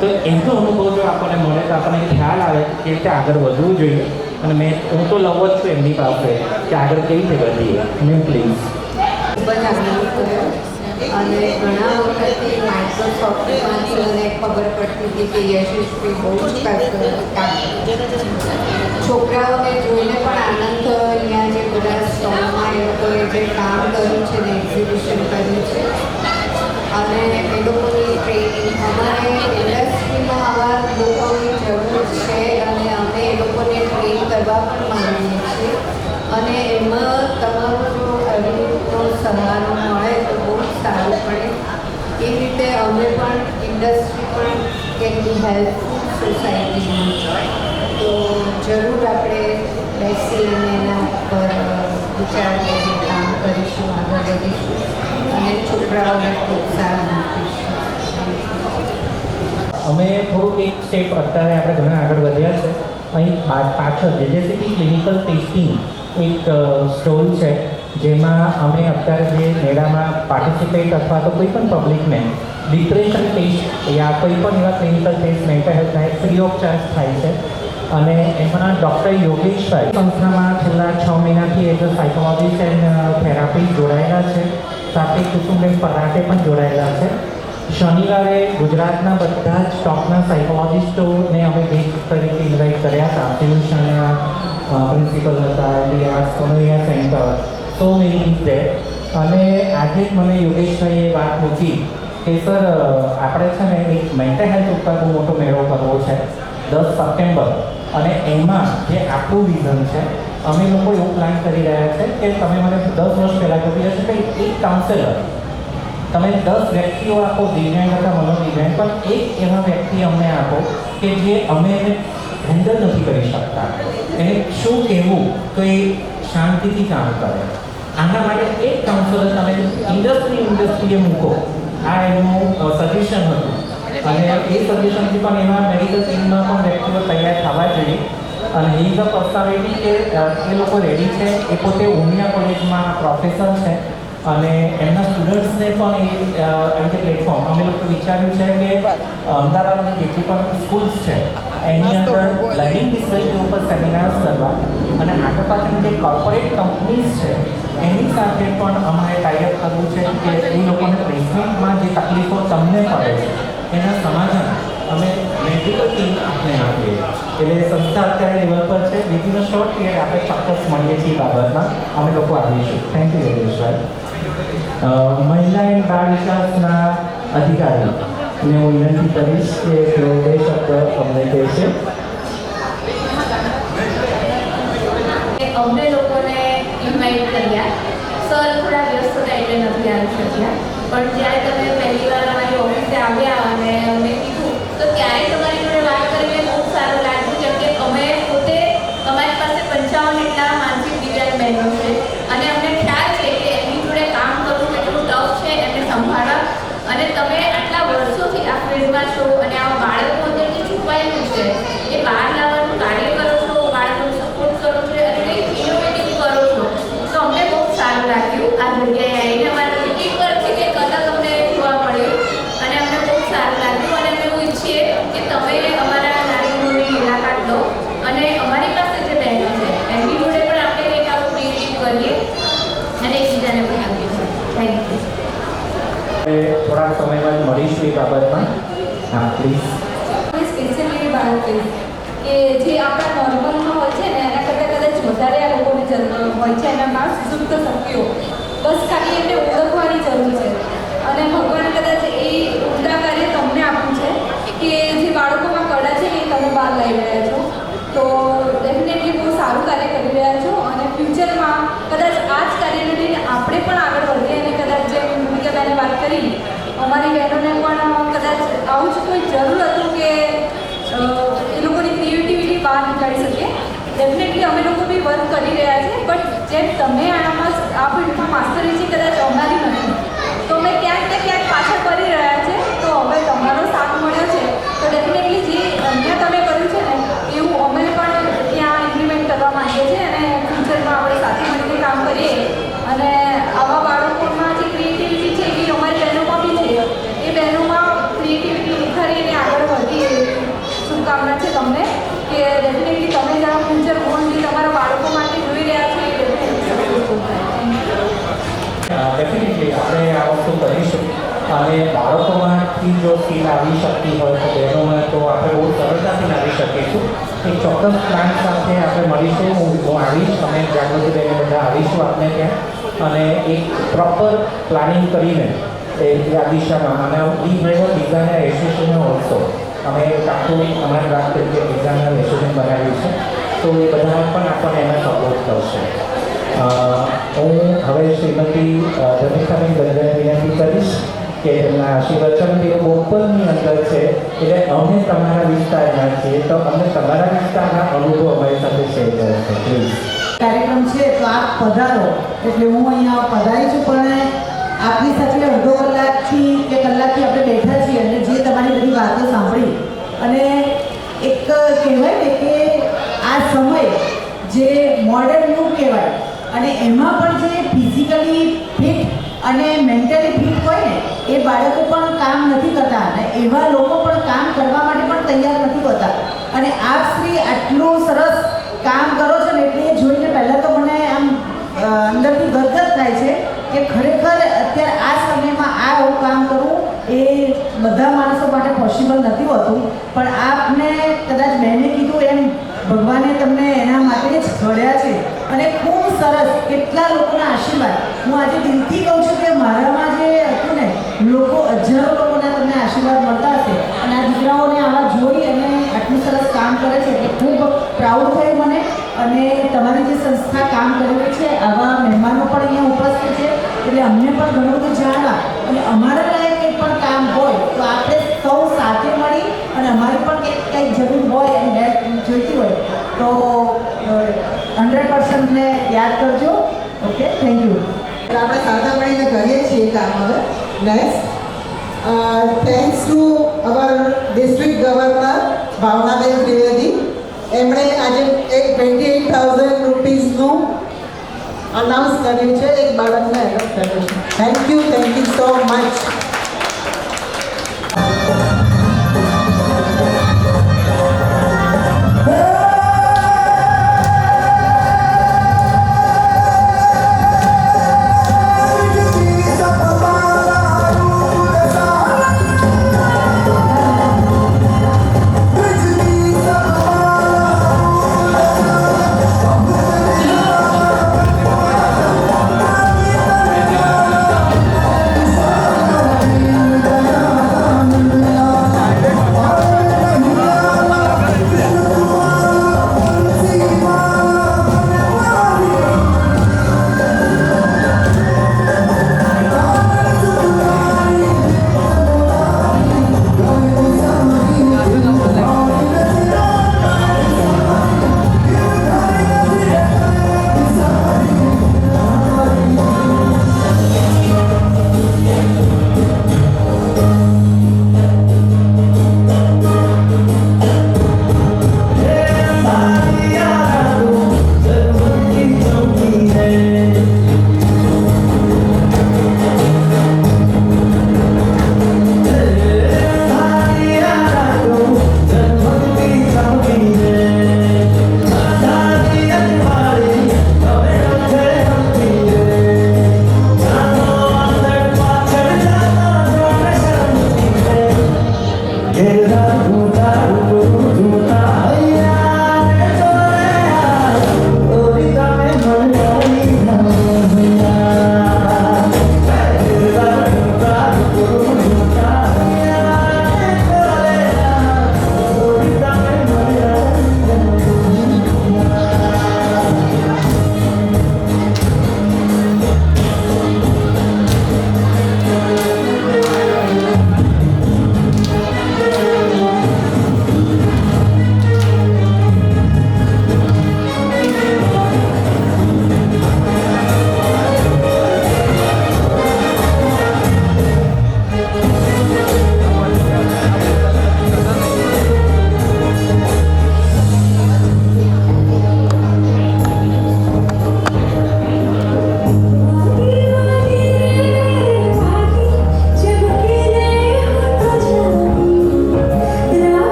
તો એમનો અનુભવ જો આપણને મળે તો આપણને ખ્યાલ આવે કે કેવી રીતે આગળ વધવું જોઈએ. અને હું તો લવ જ છું એમની પાસે કે આગળ કેવી રીતે વધીએ. Ma'am please. ખૂબ જ આનંદ કર્યો અને ઘણા વખતથી માઇક્રોસોફ્ટમાંથી મને ખબર પડતી હતી કે યશસ્વી બહુ જ કામ છોકરાઓને જોઈને પણ આનંદ થયો. અહીંયા જે બધા સ્ટોલમાં એ લોકોએ જે કામ કર્યું છે ને એક્ઝિબિશન અને એ લોકોની ટ્રેનિંગ અમારે ઇન્ડસ્ટ્રીમાં આવા લોકોની જરૂર છે અને અમે એ લોકોને ટ્રેન કરવા પણ માંગીએ છીએ અને એમાં તમારો જો આવી રીતનો સહારો મળે તો બહુ સારું પડે એ રીતે અમે પણ ઇન્ડસ્ટ્રી પણ કેન બી હેલ્પફુલ સોસાયટીમાં તો જરૂર આપણે બેસી અને એના પર વિચાર કરીને કામ કરીશું આગળ વધીશું અને છોકરાઓને પ્રોત્સાહન આપીશું. અમે થોડુંક એક સ્ટેપ અત્યારે આપણે ઘણા આગળ વધ્યા છે. અહીં પાછળ જેજેસીપી ક્લિનિકલ ટેસ્ટિંગ એક સ્ટોલ છે જેમાં અમે અત્યારે જે મેળામાં પાર્ટિસિપેટ અથવા તો કોઈ પણ પબ્લિકને ડિપ્રેશન ટેસ્ટ યા કોઈ પણ એવા ક્લિનિકલ ટેસ્ટ મેન્ટલ હેલ્થના ફ્રી ઓફ ચાર્જ થાય છે અને એમાં ડૉક્ટર યોગેશભાઈ સંસ્થામાં છેલ્લા 6 મહિનાથી as a psychologist and therapy જોડાયેલા છે. સાથે કુસુમબેન પરાટે પણ જોડાયેલા છે. શનિવારે ગુજરાતના બધા જ ટોપના સાયકોલોજીસ્ટોને અમે ગેસ્ટ તરીકે ઇન્વાઇટ કર્યા હતા. ટ્યુશનના પ્રિન્સિપલ હતા, D R Sonariya centre, so many is there. અને આજે જ મને યોગેશભાઈએ વાત મૂકી કે સર આપણે છે ને એક મેન્ટલ હેલ્થ ઉપર બહુ મોટો મેળો કરવો છે 10 સપ્ટેમ્બર અને એમાં જે આપણું વિઝન છે અમે લોકો એવું પ્લાન કરી રહ્યા છે કે તમે મને 10 વર્ષ પહેલાં કહી હશે કે એક કાઉન્સેલર તમે 10 વ્યક્તિઓ આપો દિવ્યાંગ અથવા મનોદિવ્યાંગ પણ એક એવા વ્યક્તિ અમને આપો કે જે અમે એને હેન્ડલ નથી કરી શકતા એને શું કહેવું તો એ શાંતિથી કામ કરે. આના માટે એક કાઉન્સેલર તમે ઇન્ડસ્ટ્રીએ મૂકો. આ એમનું સજેશન હતું અને એ સજેશનથી પણ એવા મેડિકલ ટીમમાં પણ વ્યક્તિઓ તૈયાર થવા જોઈએ અને હી ઇઝ અ પર્સનાલિટી કે એ લોકો રેડી છે. એ પોતે ઉમિયા કોલેજમાં પ્રોફેસર છે અને એમના સ્ટુડન્ટ્સને પણ એમ કે પ્લેટફોર્મ અમે લોકો વિચાર્યું છે કે અમદાવાદની જેટલી પણ સ્કૂલ્સ છે એની અંદર લર્નિંગ ડિસેબિલિટી ઉપર સેમિનાર્સ કરવા અને આગળ પાછળ જે કોર્પોરેટ કંપનીઝ છે એની સાથે પણ અમારે ટાઈઅપ કરવું છે કે એ લોકોને પ્લેસમેન્ટમાં જે તકલીફો તમને પડે છે એના સમાધાન અમે મેડિકલ ટીમ આપને આપીએ. એટલે સંસ્થા અત્યારે લેવલ પર છે. વિધિન અ શોર્ટ પીરિયડ આપણે ચોક્કસ મળીએ છીએ બાબતમાં અમે લોકો આવીશું. થેન્ક યુ યોગેશભાઈ. મહિલા એન્ડ બાળ વિકાસના અધિકારીને હું વિનંતી કરીશ કે તેઓ 2 શબ્દ અમને કહેશે. અમને લોકોને ઇન્વાઇટ કર્યા. સર થોડા વ્યસ્ત હતા એટલે નથી આવી શક્યા પણ જ્યારે તમે પહેલી વાર અમારી ઓફિસે આવ્યા અને અમને કીધું તો ત્યારે તમારી જોડે વાત કરીને બહુ સારું લાગ્યું કેમ કે અમે પોતે અમારી પાસે 55 જેટલા માનસિક દિવ્યાંગ બહેનો છે અને અમને ખ્યાલ છે કે એમની જોડે કામ કરવું કેટલું ટફ છે એમને સંભાળવા અને તમે આટલા વર્ષોથી આ ફિલ્ડમાં છો અને આવા બાળકો અંદર જે છુપાયેલું છે એ બહાર લાવવાનું કાર્ય કરો છો, બાળકોને સપોર્ટ કરો છો અને કંઈક ઇનોવેટિવ કરો છો તો અમને બહુ સારું લાગ્યું. આ જગ્યાએ આવીને અમારે એક વર્ષથી કંઈક અલગ અમને જોવા મળ્યું અને અમને બહુ સારું લાગ્યું અને અમે એવું ઈચ્છીએ કે તમે અમારા નારીગૃહની મુલાકાત લો અને અમારી પાસે જે બહેનો છે એમની જોડે પણ આપણે કંઈક આવું ક્રિએટિવ કરીએ અને એકબીજાને પણ આપીશું. Thank you. થોડાક સમયમાં જ મળીશું એ બાબતમાં. હા પ્લીઝ. સ્પેશિયલી વાત કરીશ કે જે આપણા નોર્મલમાં હોય છે ને એના કરતાં કદાચ વધારે આ લોકોની જરૂર હોય છે એનામાં સુપ્ત શક્તિઓ બસ ખાલી એમને ઓળખવાની જરૂર છે અને ભગવાને કદાચ એ ઉમદા કાર્ય તમને આપ્યું છે કે જે બાળકોમાં કળા છે એ તમે બહાર લઈ રહ્યા છો તો ડેફિનેટલી બહુ સારું કાર્ય કરી રહ્યા છો અને ફ્યુચરમાં કદાચ આ જ કાર્યને લઈને આપણે પણ આગળ વધીએ અને કદાચ જે ભૂમિકાબેને વાત કરી અમારી બહેનોને પણ કદાચ આવું જ કોઈ જરૂર હતું કે એ લોકોની ક્રિએટિવિટી બહાર નીકાળી શકીએ. ડેફિનેટલી અમે લોકો બી વર્ક કરી રહ્યા છે બટ જેમ તમે આનામાં આ ફિલ્ડમાં માસ્ટરી છે કદાચ અમારી નથી તો અમે ક્યાંક ને ક્યાંક પાછળ કરી રહ્યા છે તો હવે તમારો સાથ મળ્યો છે તો ડેફિનેટલી જે અહીંયા તમે કર્યું છે ને એવું અમે પણ ત્યાં ઇમ્પ્લિમેન્ટ કરવા માંગીએ છીએ અને ફ્યુચરમાં આપણે સાથે મળીને કામ કરીએ અને આવા બાળકોમાં જે ક્રિએટિવિટી છે એ અમારી બહેનોમાં બી છે એ બહેનોમાં ક્રિએટિવિટી નિખારીને આગળ વધીએ શુભકામના છે તમને કે ડેફિનેટલી તમે જરા ફ્યુચર ગોલ જે તમારા બાળકો માટે જોઈ રહ્યા છો એ ડેફિનેટલી સક્સેસફુલ થાય. ડેફિનેટલી આપણે આ વસ્તુ કરીશું અને બાળકોમાંથી જો સ્કીલ આવી શકતી હોય તો બહેનોમાં તો આપણે બહુ સરળતાથી લાવી શકીશું. એક ચોક્કસ પ્લાન સાથે આપણે મળીશું. હું આવીશ અમે જાગૃતિ લઈને બધા આવીશું આપણે ત્યાં અને એક પ્રોપર પ્લાનિંગ કરીને આ દિશામાં અને વી મેડો ડિઝાઇનર એસોસિએશન ઓલ્સો અમે એક આખું અમારા ગ્રાફ તરીકે ડિઝાઇનર એસોસિએશન બનાવ્યું છે, તો એ બધા પણ આપણને એમાં સપોર્ટ કરશે. હું હવે શ્રીમતી ધનિકાબેન ગંજાને વિનંતી કરીશ કે એમના આશીર્વચન તે ઓપનની અંદર છે, એટલે અમે તમારા વિસ્તારના છીએ તો અમને તમારા વિસ્તારના અનુભવ અમારી સાથે શેર કરશે પ્લીઝ. કાર્યક્રમ છે તો આપ પધારો, એટલે હું અહીંયા પધારી છું, પણ આપની સાથે અડધો કલાકથી કે કલાકથી આપણે બેઠા છીએ અને જે તમારી બધી વાતો સાંભળી અને એક કહેવાય ને કે આ સમય જે મોડર્ન યુગ કહેવાય અને એમાં પણ જે ફિઝિકલી ફિટ અને મેન્ટલી ફિટ હોય ને એ બાળકો પણ કામ નથી કરતા અને એવા લોકો પણ કામ કરવા માટે પણ તૈયાર નથી હોતા. અને આપ શ્રી આટલું સરસ કામ કરો છો ને એટલે એ જોઈને પહેલાં તો મને આમ અંદરથી ગદગદ થાય છે કે ખરેખર અત્યારે આ સમયમાં આ એવું કામ કરવું એ બધા માણસો માટે પોસિબલ નથી હોતું, પણ આપને કદાચ મેં કીધું એમ ભગવાને તમને એના માટે જ ઘડ્યા છે અને ખૂબ સરસ કેટલા લોકોના આશીર્વાદ. હું આજે દિલથી કહું છું કે મારામાં જે હતું ને લોકો હજારો લોકોના તમને આશીર્વાદ મળતા હશે અને આ દીકરાઓને આવા જોઈ અને આટલું સરસ કામ કરે છે એટલે ખૂબ પ્રાઉડ થયું મને. અને તમારી જે સંસ્થા કામ કરી રહી છે આવા મહેમાનો પણ અહીંયા ઉપસ્થિત છે એટલે અમને પણ ઘણું બધું જાણવા અને અમારા લાયક કંઈ પણ કામ હોય તો આપણે સૌ સાથે મળી અને અમારી પણ કંઈક જરૂર હોય અને હેલ્પ જોઈતી હોય તો 100% ને યાદ કરજો. Okay, thank you. આપણે સાથે મળીને કરીએ છીએ કામ. હવે next thanks to our district governor Bhavnaben Trivedi. એમણે આજે એક 28,000 રૂપીસનું અનાઉન્સ કર્યું છે, એક બાળકને એડોપ્ટ કર્યું છે. Thank you so much.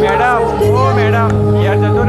Madam, ओ मैडम, यार जतो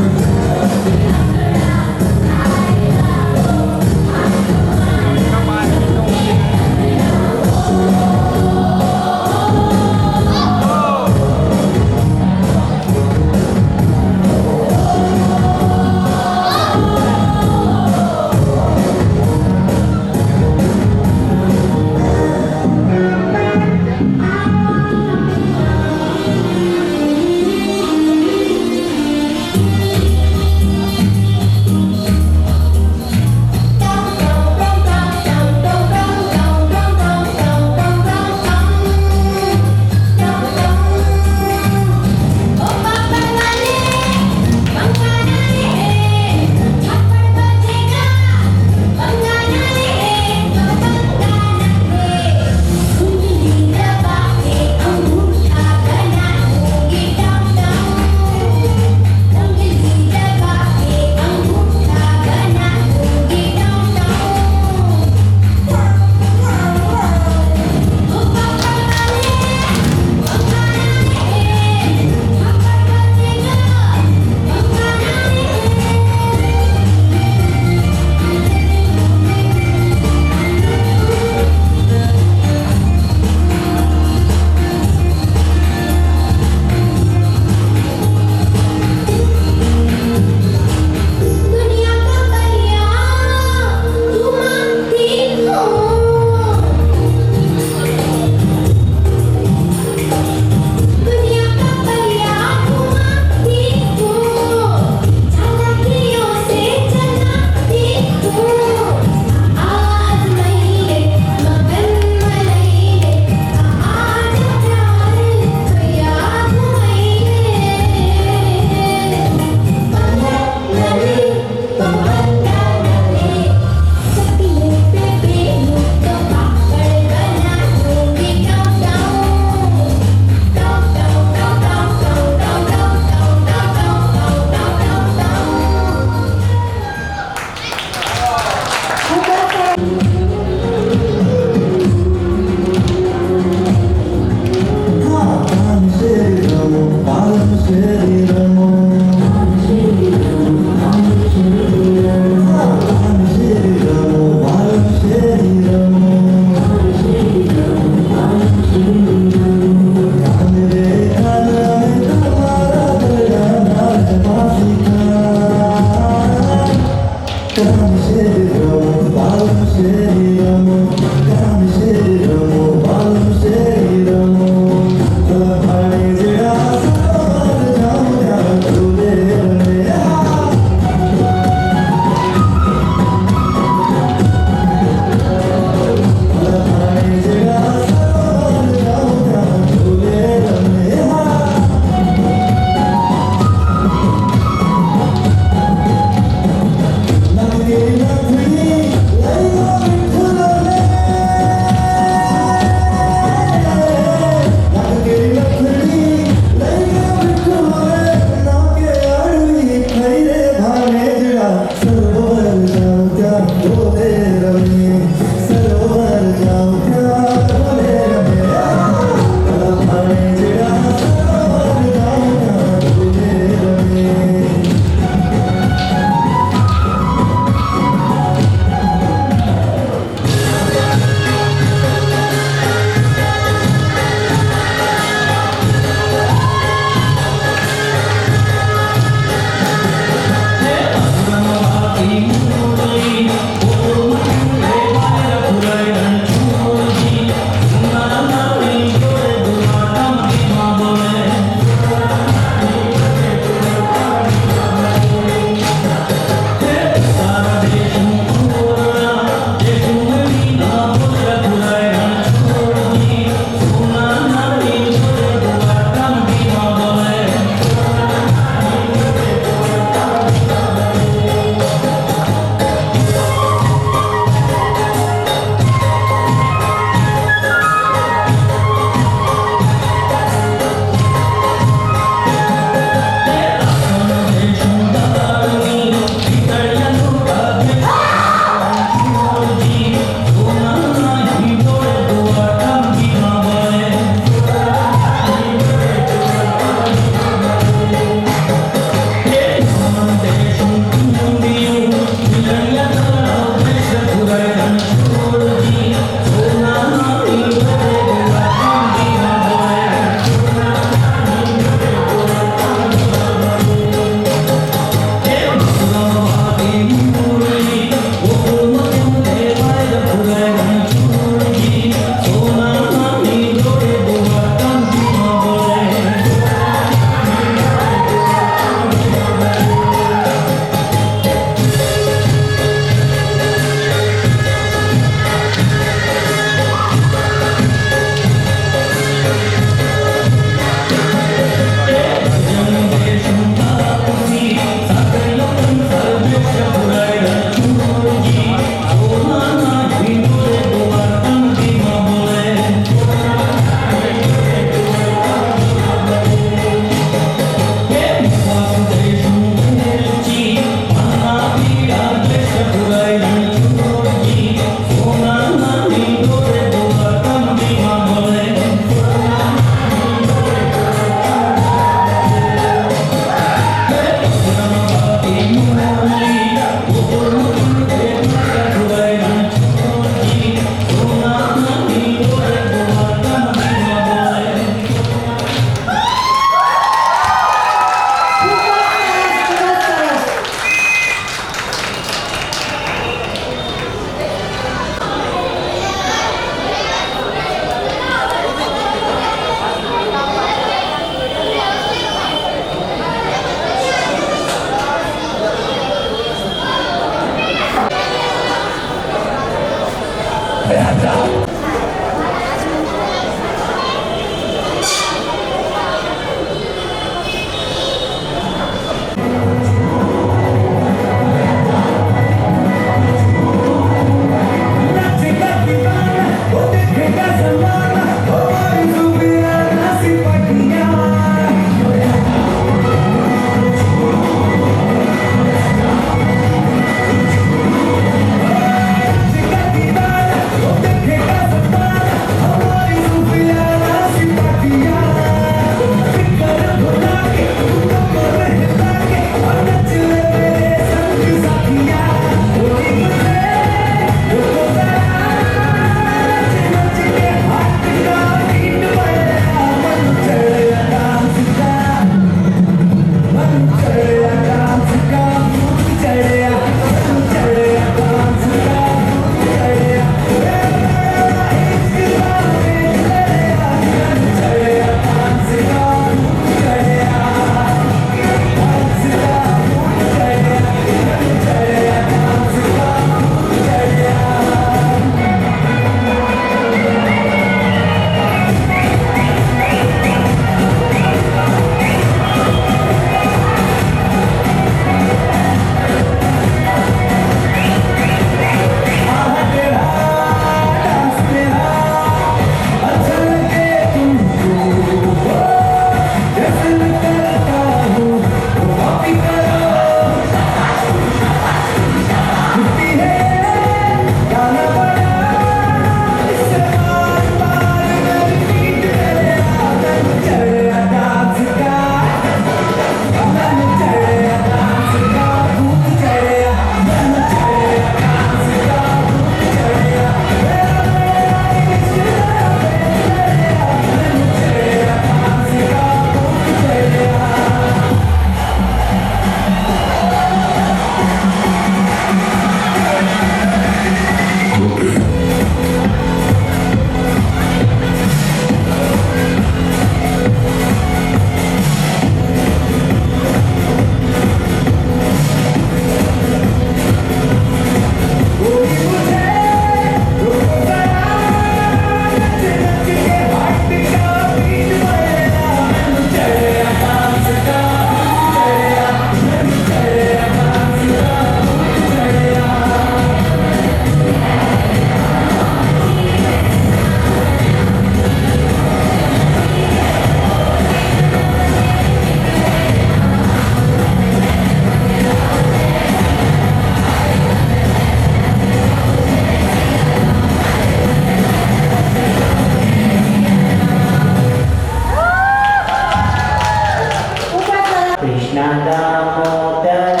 कृष्ण दामोदर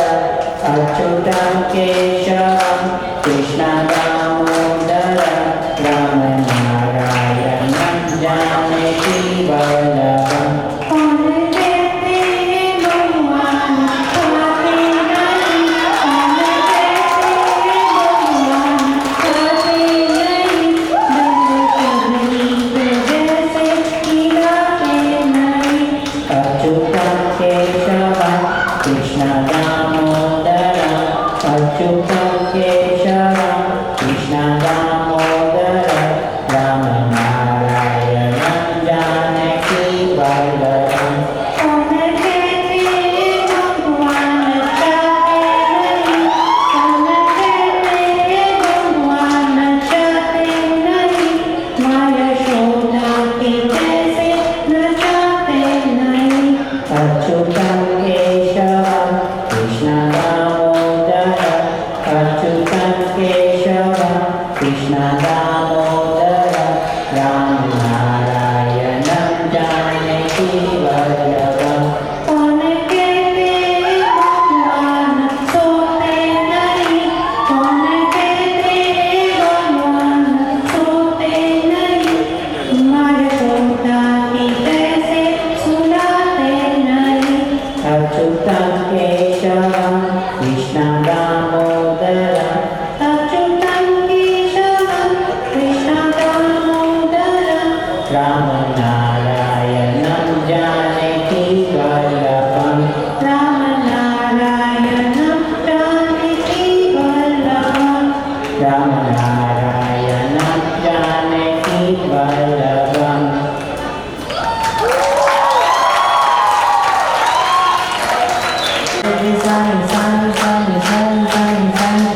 अच्युतं केशवं कृष्ण दामोदर रामनारायणं जानकी वल्लभम् अच्युतं केशवं कृष्ण दामोदर अच्युतं केशवं कृष्ण दामोदर रामनारायणं जानकी वल्लभम् अच्युतं केशवं कृष्ण दामोदर अच्युतं केशवं कृष्ण दामोदर रामनारायणं जानकी वल्लभम् अच्युतं केशवं कृष्ण दामोदर अच्युतं केशवं कृष्ण दामोदर रामनारायणं जानकी वल्लभम् रामनारायणं जानकी वल्लभम् रामनारायणं जानकी वल्लभम् Sun, sun, sun, sun, sun, sun,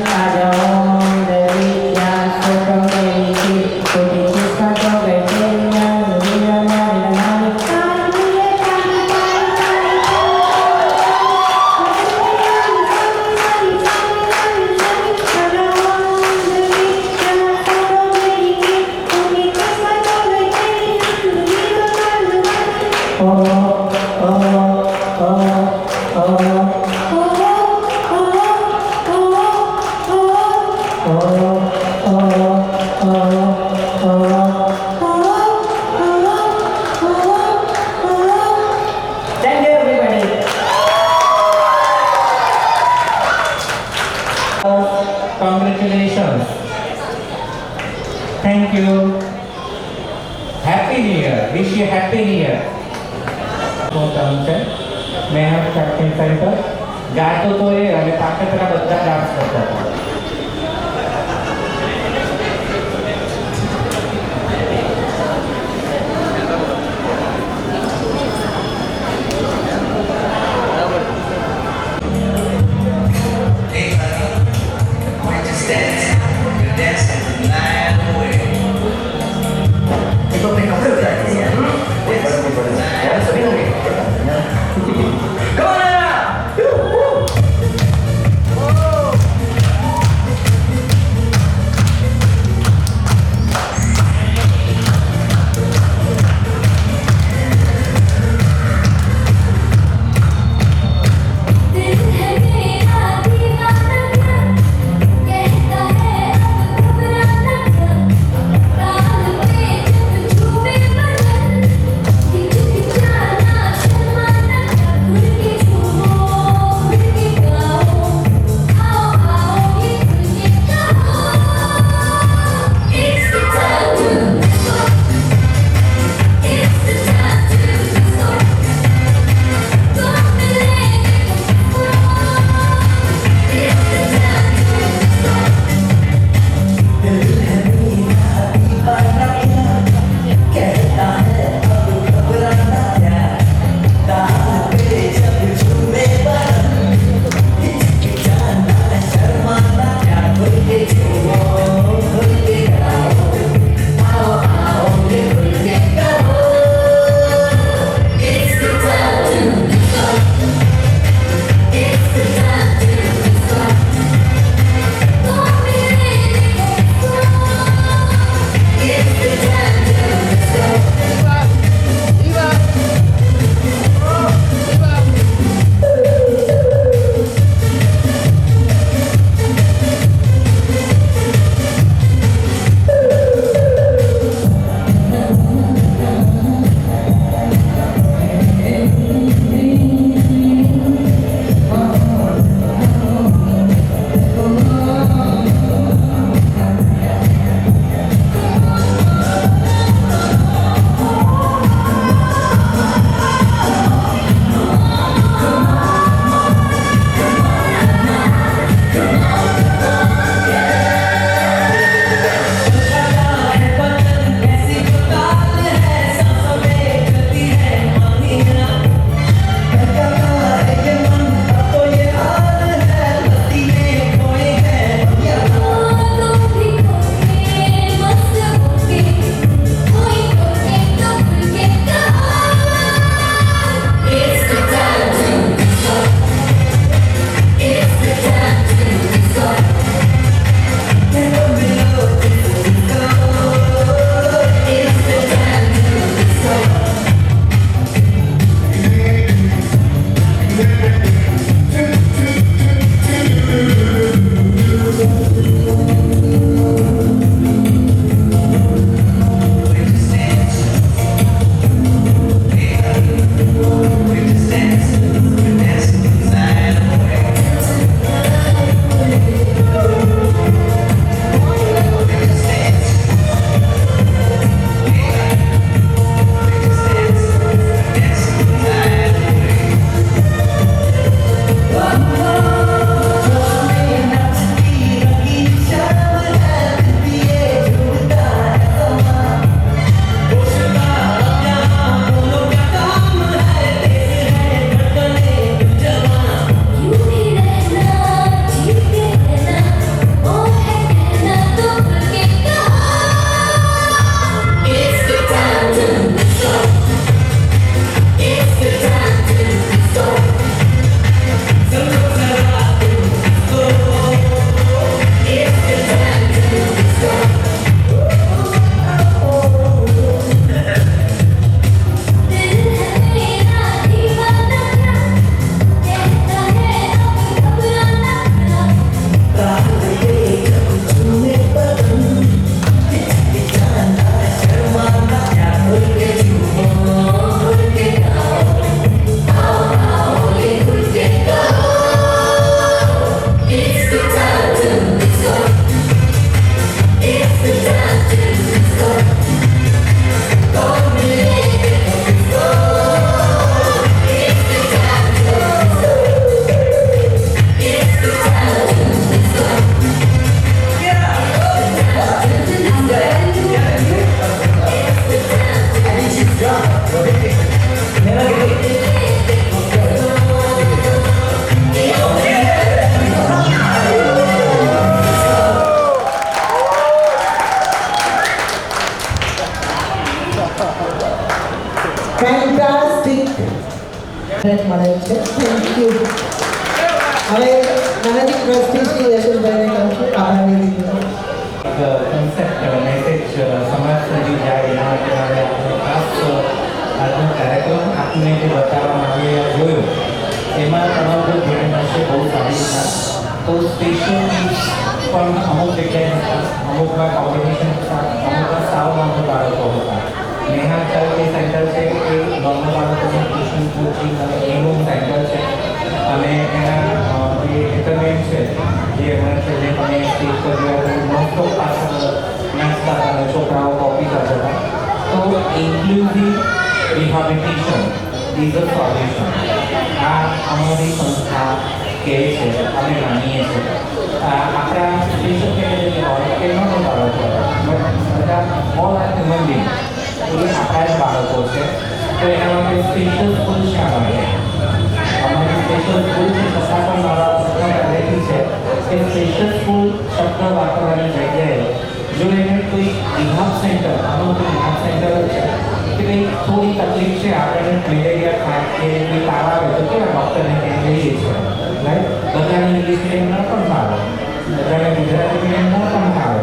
Thank you, everybody. Congratulations. Thank you. Happy New Year. Wish you Happy New Year. Mehar practice centre ગાતો તો એ અને પાછળ પેલા બધા ડાન્સ કરતા હતા. મળે છે. Thank you. હવે મારાથી ટ્રસ્ટી શ્રી યશવંતભાઈને કહું છું આભાર વિધિ કન્સેપ્ટ મેસેજ સમાજ સુધી જાય એના માટે મારે આપણે ખાસ આજનો કાર્યક્રમ આપને જે બતાવવામાં આવ્યો જોયો એમાં તમારું ધ્યાન હશે બહુ સારી રીતના. તો સ્પેશિયલ નીડ્સ પણ અમુક જગ્યાએ હતા, અમુકમાં કોમ્બિનેશન હતા, અમુકમાં સાવ નાના બાળકો હતા. નેહા ચાઇલ્ડ સેન્ટર છે એ નોર્મલ બાળકોનું ટ્યુશન કોચિંગ અને એનું સેન્ટર છે અને એના જે ડિટરમેન્ટ છે જે એમણે છે જે તમે સ્ટેજ પર જોયા મોસ્ટ ઓફ પાછળ નાસ્તા અને છોકરાઓ કોપી કરતા હતા. તો inclusive rehabilitation is a solution. આ અમારી સંસ્થા કહે છે, અમે માનીએ છીએ. આપણા સ્પેશિયલ કેટેગરી હોય કે નોર્મલ બાળકો બધા ઓલ આર હ્યુમન બિંગ એ આપણા જ બાળકો છે. તો એના માટે સ્પેશિયલ સ્કૂલ શા માટે? અમારી સ્પેશિયલ સ્કૂલ છે છતાં પણ મારા પ્રશ્ન પહેલેથી છે કે સ્પેશિયલ સ્કૂલ શબ્દ વાપરવાની જગ્યાએ જો એને કોઈ રિહાબ સેન્ટર આનું કોઈ રિહાબ સેન્ટર જ છે કે ભાઈ થોડી તકલીફ છે આપણને મેલેરિયા થાય કે કોઈ તાવ આવે તો કેવા ડૉક્ટરને ત્યાં જઈએ છીએ રાઈટ. બધાને ઇંગ્લિશ મીડિયમમાં પણ ફાવે, બધાને ગુજરાતી મીડિયમમાં પણ ફાવે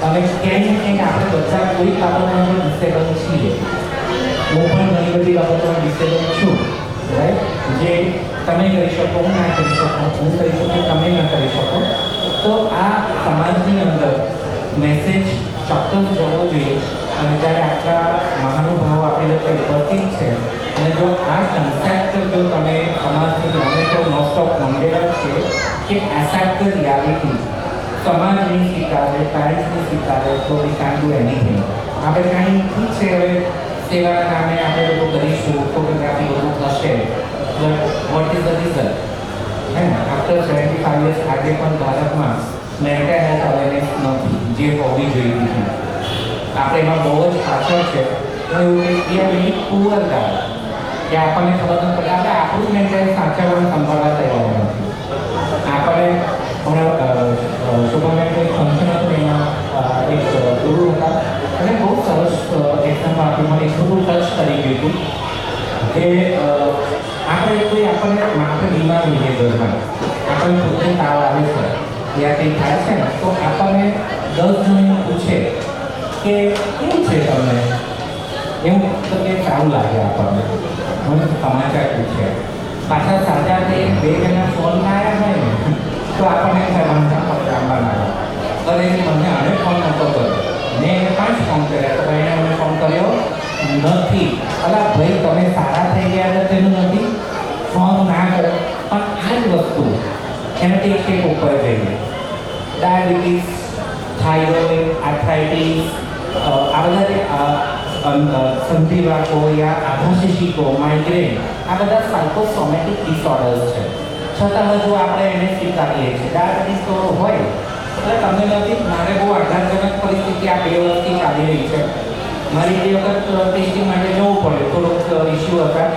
અને ક્યાંય ને ક્યાંય આપણે બધા કોઈ બાબતમાં ડિસેબલ છીએ. હું પણ ઘણી બધી બાબતોમાં ડિસેબલ છું રાઈટ. જે તમે કરી શકો હું ના કરી શકું, હું કરી શકું તમે ના કરી શકો. તો આ સમાજની અંદર મેસેજ ચોક્કસ જવો જોઈએ અને જ્યારે આટલા મહાનુભાવો આપણી વચ્ચે ઉપસ્થિત છે અને જો આ કન્સેપ્ટ જો તમે સમાજથી ગમે તો મોસ્ટ ઓફ મંડેલા છે કે એસેપ્ટ ધ રિયાલિટી. સમાજ નહીં સ્વીકારે, પેરેન્ટ્સ નહીં સ્વીકારે તો વી કાન ડુ એનીથિંગ. આપણે કાંઈ ઠીક છે હવે સેવાના નામે આપણે બધું કરીશું, ફોટોગ્રાફી બધું થશે, but what is the result? હે ને આફ્ટર 75 યર્સ આજે પણ ભારતમાં મેન્ટલ હેલ્થ અવેરનેસ નથી જે હોવી જોઈએ છે. આપણે એમાં બહુ જ પાછળ છે. એવું કે એ પુઅર ગાય કે આપણને ખબર નથી પડે આપણે આપણું મેન્ટલ હેલ્થ સાચવવાનું સંભાળવા તૈયાર નથી. આપણે હમણાં શુભમને એક ફંક્શન હતું એમાં એક ગુરુ હતા અને બહુ સરસ એક્ઝામ્પલ આપ્યું, મને એટલું બધું ટચ કરી ગયું હતું કે આપણે કોઈ આપણે બીમાર હોઈએ ઘરમાં, આપણને પોતે તાવ આવે છે યા કંઈ થાય છે ને તો આપણને 10 જણ પૂછે કે કેવું છે તમને, એવું તો કે સારું લાગે આપણને, મને સમાચાર પૂછે. પાછા સાજા થઈ 2 જણા ફોનમાં આવ્યા હોય ને તો આપણને વાંધા પકડાવવા લાગે. અરે મને આને ફોન નહોતો કર્યો, મેં એને 5 ફોન કર્યા તો એને મને ફોન કર્યો નથી. અલા ભાઈ તમે સારા થઈ ગયા હતા તેનું નથી, ફોન ના કર્યો. પણ આ જ વસ્તુ એનાથી એક સ્ટેપ ઉપર જઈએ. ડાયાબિટીસ, થાઇરોઇડ, આર્થરાઇટિસ, આ બધા જે સંધિવાતો યા આધાશિષિકો, માઇગ્રેન આ બધા સાયકોસોમેટિક ડિસઓર્ડર્સ છે. છતાં હજુ આપણે એને સ્વીકારીએ છીએ. ડાયાબિટીસ તો હોય એટલે તમને નથી, મારે બહુ આઘાતજનક પરિસ્થિતિ આ 2 વર્ષથી ચાલી રહી છે. મારી 2 વખત ટેસ્ટિંગ માટે જવું પડે, થોડોક ઇસ્યુ હતા.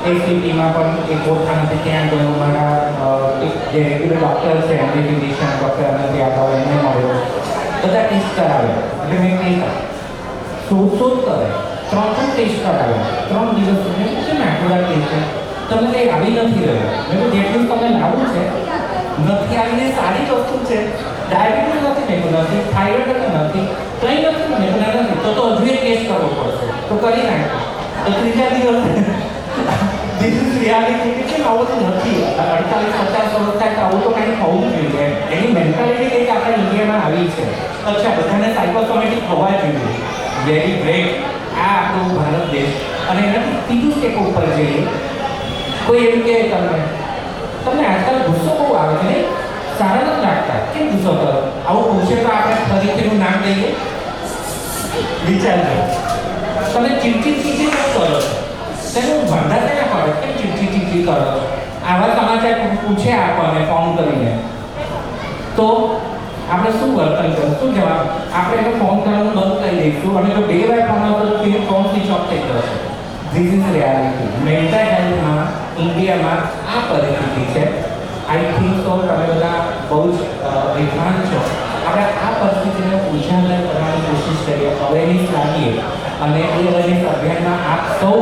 એસપીટીમાં પણ એક ઓળખાણ ત્યાં ગયો. મારા જે રેગ્યુલર ડૉક્ટર છે એમની ફિઝિશિયન ડૉક્ટર અનંત યાદવ એમને મળ્યો, બધા ટેસ્ટ કરાવ્યા. એટલે મેં કહી શોધ કરે 3 ટેસ્ટ કરાવ્યા 3 દિવસ સુધી કેમ આટલા ટેસ્ટ છે તમને કંઈ આવી નથી રહ્યું. મેં તો જેટલું તમને લાવવું છે નથી આવીને સારી વસ્તુ છે. ડાયાબિટીસ નથી મેં નથી, થાઇરોઇડ નથી, કંઈ નથી મેં નથી, તો હજુ એક ટેસ્ટ કરવો પડશે. તો કરી નાખ્યો. તો ત્રીજા દિવસ ધીસ ઇઝ રિયાલિટી કે આવું તો નથી. 48-50 વર્ષ થાય તો આવું તો કંઈ થવું જોઈએ. એની મેન્ટાલિટી કંઈક આપણે ઇન્ડિયામાં આવી છે. અચ્છા બધાને સાયકોસોમેટિક હોવા જોઈએ. Very great. આ આપણો ભારત દેશ. અને એનાથી ત્રીજું સ્ટેપ ઉપર જઈએ. કોઈ એમ કહે તમને આજકાલ ગુસ્સો બહુ આવે છે નહીં, સારા નથી લાગતા, કેમ ગુસ્સો કરો? આવું પૂછે તો આપણે ફરીથીનું નામ લઈએ. વિચારજો તમે ચીડચીડ કેમ કરો છો? તેનું ભંડા તેને પડે કેમ ચીડચીડ કરો છો? આવા સમાચાર પૂછે આપણને ફોન કરીને તો આપણે શું વર્તન કરવું, શું જવાબ? આપણે એને ફોન કરવાનું બંધ કરી દઈશું અને જો 2 વાર ફોન આવતો તો ફિર ફોન સ્વિચ ઓફ થઈ જશે. This is reality. મેન્ટલ હેલ્થમાં ઇન્ડિયામાં આ પરિસ્થિતિ છે. આઈ થિંક સો તમે બધા બહુ જ વિદ્વાન છો. આપણે આ પરિસ્થિતિને ઉજાગર કરવાની કોશિશ કરીએ, અવેરનેસ લાવીએ અને એ અવેરનેસ અભિયાનમાં આપ સૌ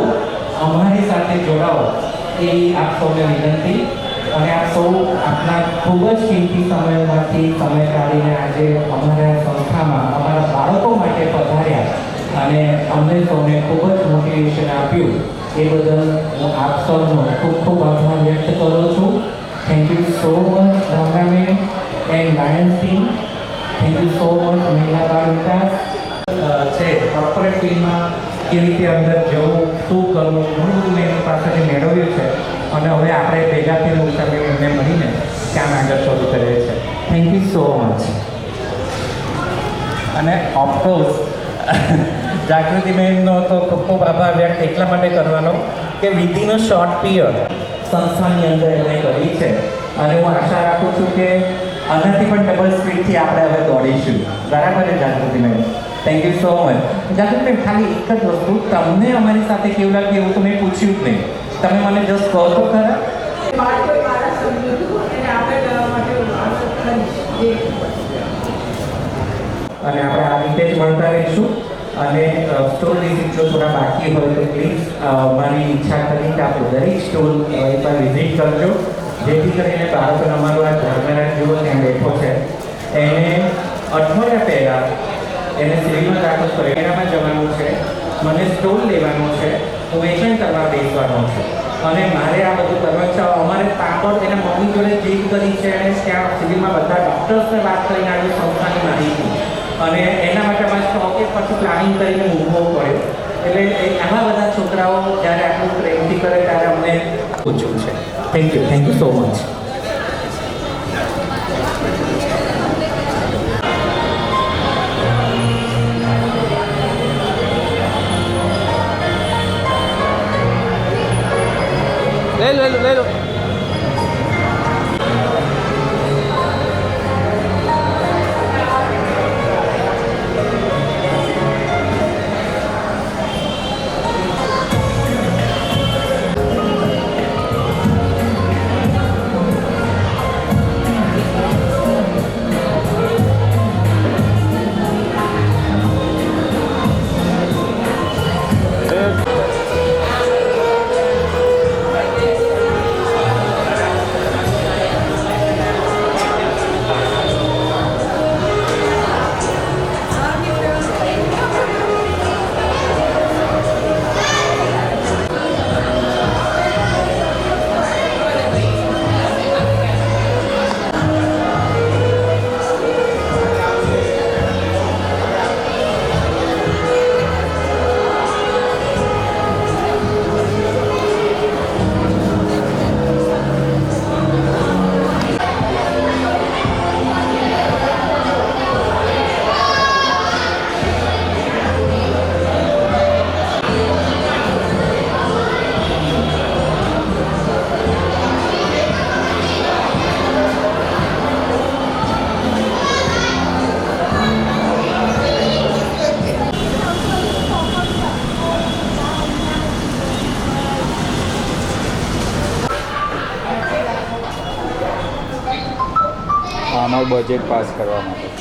અમારી સાથે જોડાઓ એવી આપ સૌને વિનંતી અને આપ સૌ આપના ખૂબ જ કિંમતી સમયમાંથી સમય કાઢીને આજે અમારા સંસ્થામાં અમારા બાળકો માટે પધાર્યા અને અમને સૌને ખૂબ જ મોટિવેશન આપ્યું એ બદલ હું આપ સૌનો ખૂબ ખૂબ આભાર વ્યક્ત કરું છું. Thank you so much Bhavnaben and Lions team. Thank you so much મહિલા બાળ વિકાસ છે કોર્પોરેટ ટીમમાં કેવી રીતે અંદર જવું શું કરવું ઘણું બધું મેં એની પાસેથી મેળવ્યું છે અને હવે આપણે ભેગા થઈને તમે એમને મળીને કામ આગળ શરૂ કરીએ છીએ. Thank you so much. અને ઓફકોર્સ જાગૃતિબેનનો તો ખૂબ ખૂબ આભાર વ્યક્ત એટલા માટે કરવાનો કે વિધિન અ શોર્ટ પિરિયડ સંસ્થાની અંદર એમણે કરી છે અને હું આશા રાખું છું કે આનાથી પણ ડબલ સ્પીડથી આપણે હવે દોડીશું. બરાબર છે Jagrutiben? Thank you so much. Jagrutiben ખાલી એક જ વસ્તુ, તમને અમારી સાથે કેવું લાગે એવું તો મેં પૂછ્યું જ નહીં. તમે મને જસ્ટ કહો તો ખરા. અને આપણે આ રીતે જ મળતા રહીશું અને સ્ટોર વિઝિટ જો થોડા બાકી હોય તો પ્લીઝ મારી ઈચ્છા કરી કે આપણે દરેક સ્ટોર એકવાર વિઝિટ કરજો જેથી કરીને બાળકોને અમારું આ ધર્મેરાજ જેવો ત્યાં બેઠો છે એને અઠવાડિયા પહેલાં એને સિવિલમાં દાખલ કરી એનામાં જવાનું છે, મને સ્ટોલ લેવાનો છે, હું વેચાણ કરવા બેસવાનો છું અને મારે આ બધું કરવાનું છે. અમારે તાબડ એના મમ્મી જોડે જીત કરી છે અને ત્યાં સિવિલમાં બધા ડૉક્ટર્સને વાત કરીને આવી સંસ્થાની માહિતી અને એના માટે અમારે સ્ટોકે પછી પ્લાનિંગ કરીને મૂકવું પડ્યું. એટલે આવા બધા છોકરાઓ જ્યારે આટલું પ્રેમથી કરે ત્યારે અમને પૂછવું છે. Thank you so much. લઈ લો. અમારું બજેટ પાસ કરવા માટે.